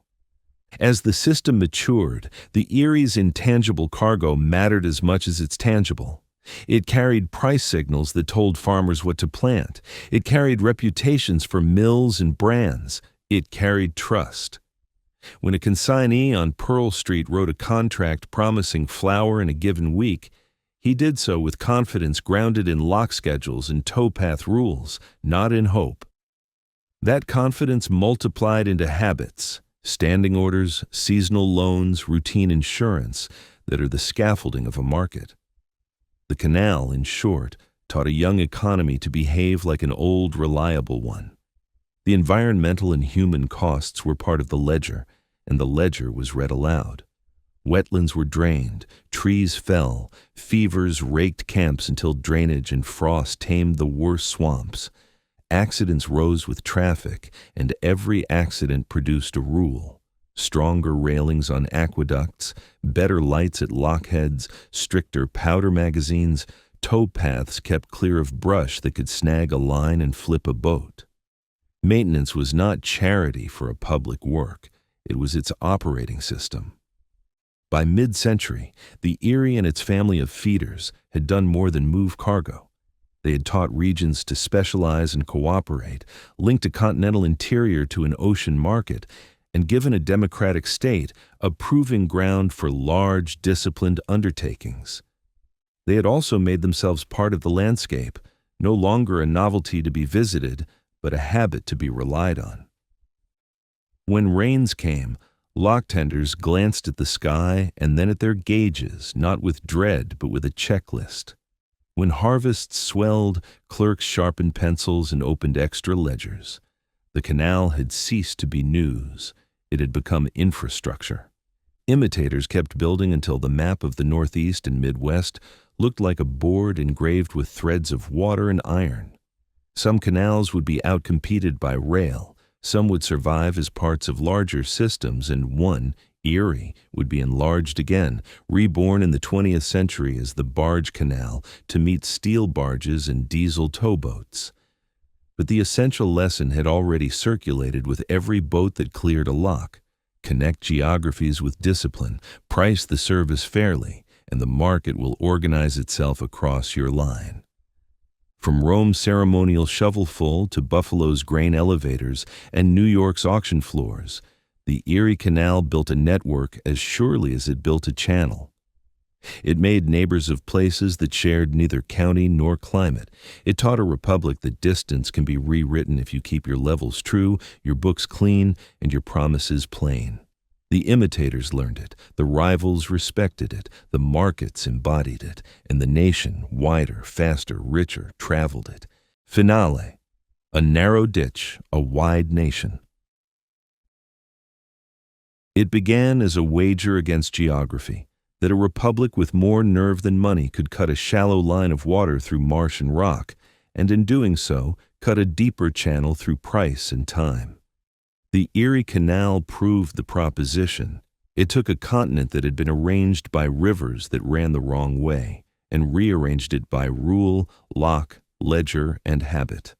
As the system matured, the Erie's intangible cargo mattered as much as its tangible. It carried price signals that told farmers what to plant. It carried reputations for mills and brands. It carried trust. When a consignee on Pearl Street wrote a contract promising flour in a given week, he did so with confidence grounded in lock schedules and towpath rules, not in hope. That confidence multiplied into habits, standing orders, seasonal loans, routine insurance that are the scaffolding of a market. The canal, in short, taught a young economy to behave like an old, reliable one. The environmental and human costs were part of the ledger, and the ledger was read aloud. Wetlands were drained, trees fell, fevers raked camps until drainage and frost tamed the worst swamps. Accidents rose with traffic, and every accident produced a rule. Stronger railings on aqueducts, better lights at lockheads, stricter powder magazines, towpaths kept clear of brush that could snag a line and flip a boat. Maintenance was not charity for a public work. It was its operating system. By mid-century, the Erie and its family of feeders had done more than move cargo. They had taught regions to specialize and cooperate, linked a continental interior to an ocean market, and given a democratic state a proving ground for large, disciplined undertakings. They had also made themselves part of the landscape, no longer a novelty to be visited, but a habit to be relied on. When rains came, lock tenders glanced at the sky and then at their gauges, not with dread but with a checklist. When harvests swelled, clerks sharpened pencils and opened extra ledgers. The canal had ceased to be news. It had become infrastructure. Imitators kept building until the map of the Northeast and Midwest looked like a board engraved with threads of water and iron. Some canals would be outcompeted by rail. Some would survive as parts of larger systems, and one, Erie, would be enlarged again, reborn in the 20th century as the barge canal to meet steel barges and diesel towboats. But the essential lesson had already circulated with every boat that cleared a lock. Connect geographies with discipline, price the service fairly, and the market will organize itself across your line. From Rome's ceremonial shovelful to Buffalo's grain elevators and New York's auction floors, the Erie Canal built a network as surely as it built a channel. It made neighbors of places that shared neither county nor climate. It taught a republic that distance can be rewritten if you keep your levels true, your books clean, and your promises plain. The imitators learned it, the rivals respected it, the markets embodied it, and the nation, wider, faster, richer, traveled it. Finale, a narrow ditch, a wide nation. It began as a wager against geography, that a republic with more nerve than money could cut a shallow line of water through marsh and rock, and in doing so, cut a deeper channel through price and time. The Erie Canal proved the proposition. It took a continent that had been arranged by rivers that ran the wrong way, and rearranged it by rule, lock, ledger, and habit.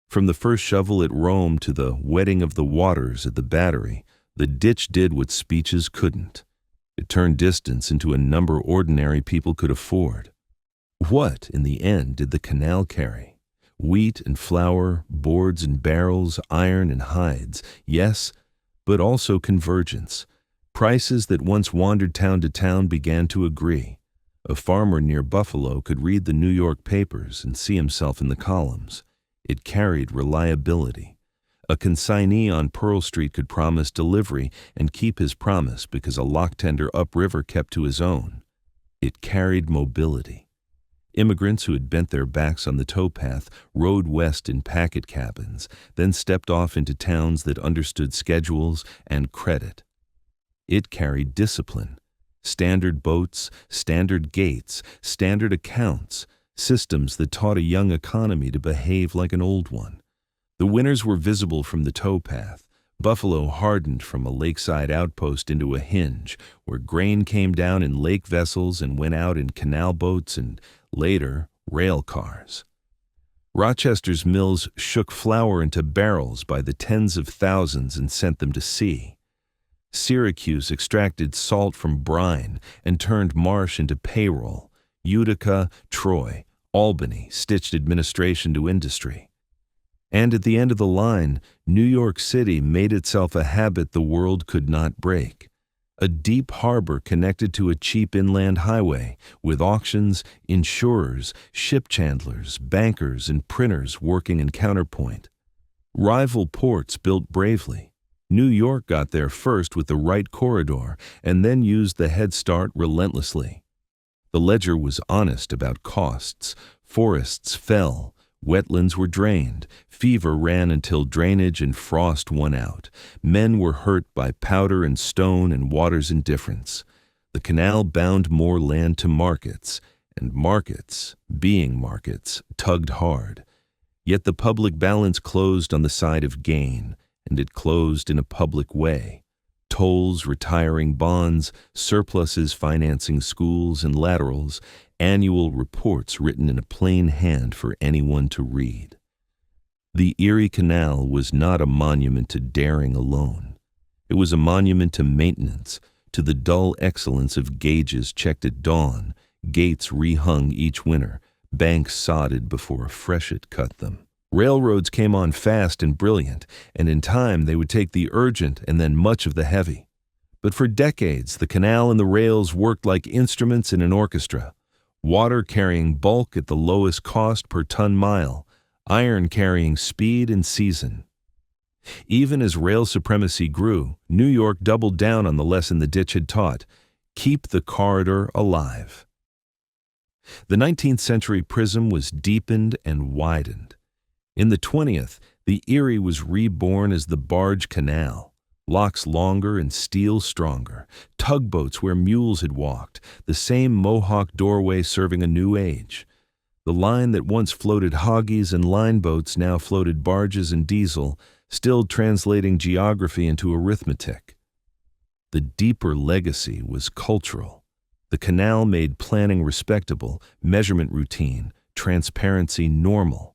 From the first shovel at Rome to the wetting of the waters at the Battery, The ditch did what speeches couldn't. It turned distance into a number ordinary people could afford. What, in the end, did the canal carry? Wheat and flour, boards and barrels, iron and hides, yes, but also convergence. Prices that once wandered town to town began to agree. A farmer near Buffalo could read the New York papers and see himself in the columns. It carried reliability. A consignee on Pearl Street could promise delivery and keep his promise because a lock tender upriver kept to his own. It carried mobility. Immigrants who had bent their backs on the towpath rode west in packet cabins, then stepped off into towns that understood schedules and credit. It carried discipline. Standard boats, standard gates, standard accounts, systems that taught a young economy to behave like an old one. The winners were visible from the towpath. Buffalo hardened from a lakeside outpost into a hinge, where grain came down in lake vessels and went out in canal boats and, later, rail cars. Rochester's mills shook flour into barrels by the tens of thousands and sent them to sea. Syracuse extracted salt from brine and turned marsh into payroll. Utica, Troy, Albany stitched administration to industry. And at the end of the line, New York City made itself a habit the world could not break. A deep harbor connected to a cheap inland highway, with auctions, insurers, ship chandlers, bankers, and printers working in counterpoint. Rival ports built bravely. New York got there first with the right corridor, and then used the head start relentlessly. The ledger was honest about costs. Forests fell. Wetlands were drained. Fever ran until drainage and frost won out. Men were hurt by powder and stone and water's indifference. The canal bound more land to markets, and markets, being markets, tugged hard. Yet the public balance closed on the side of gain, and it closed in a public way. Tolls retiring bonds, surpluses financing schools and laterals, annual reports written in a plain hand for anyone to read. The Erie Canal was not a monument to daring alone. It was a monument to maintenance, to the dull excellence of gauges checked at dawn, gates rehung each winter, banks sodded before a freshet cut them. Railroads came on fast and brilliant, and in time they would take the urgent and then much of the heavy. But for decades, the canal and the rails worked like instruments in an orchestra. Water carrying bulk at the lowest cost per ton mile, iron carrying speed and season. Even as rail supremacy grew, New York doubled down on the lesson the ditch had taught: keep the corridor alive. The 19th century prism was deepened and widened. In the 20th, the Erie was reborn as the barge canal. Locks longer and steel stronger, tugboats where mules had walked, the same Mohawk doorway serving a new age. The line that once floated hoggies and line boats now floated barges and diesel, still translating geography into arithmetic. The deeper legacy was cultural. The canal made planning respectable, measurement routine, transparency normal.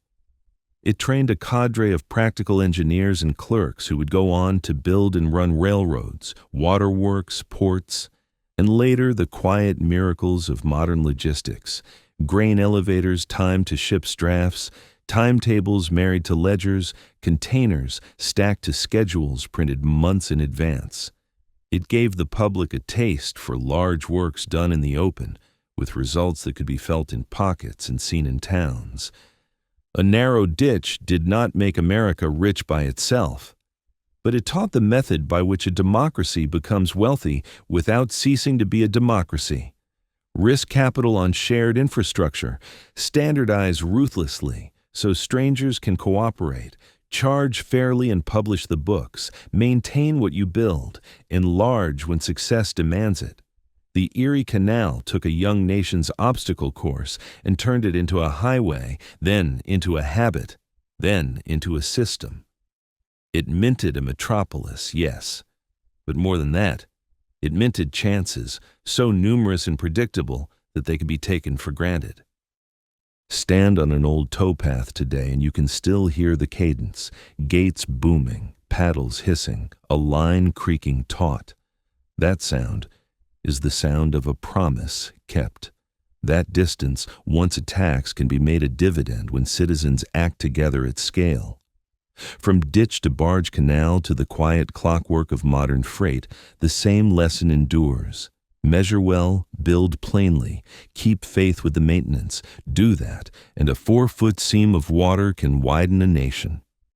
It trained a cadre of practical engineers and clerks who would go on to build and run railroads, waterworks, ports, and later the quiet miracles of modern logistics: grain elevators timed to ship's drafts, timetables married to ledgers, containers stacked to schedules printed months in advance. It gave the public a taste for large works done in the open, with results that could be felt in pockets and seen in towns. A narrow ditch did not make America rich by itself, but it taught the method by which a democracy becomes wealthy without ceasing to be a democracy. Risk capital on shared infrastructure, standardize ruthlessly so strangers can cooperate, charge fairly and publish the books, maintain what you build, enlarge when success demands it. The Erie Canal took a young nation's obstacle course and turned it into a highway, then into a habit, then into a system. It minted a metropolis, yes, but more than that, it minted chances, so numerous and predictable that they could be taken for granted. Stand on an old towpath today and you can still hear the cadence, gates booming, paddles hissing, a line creaking taut. That sound is the sound of a promise kept. That distance, once a tax, can be made a dividend when citizens act together at scale. From ditch to barge canal to the quiet clockwork of modern freight, the same lesson endures. Measure well, build plainly, keep faith with the maintenance. Do that, and a 4-foot seam of water can widen a nation.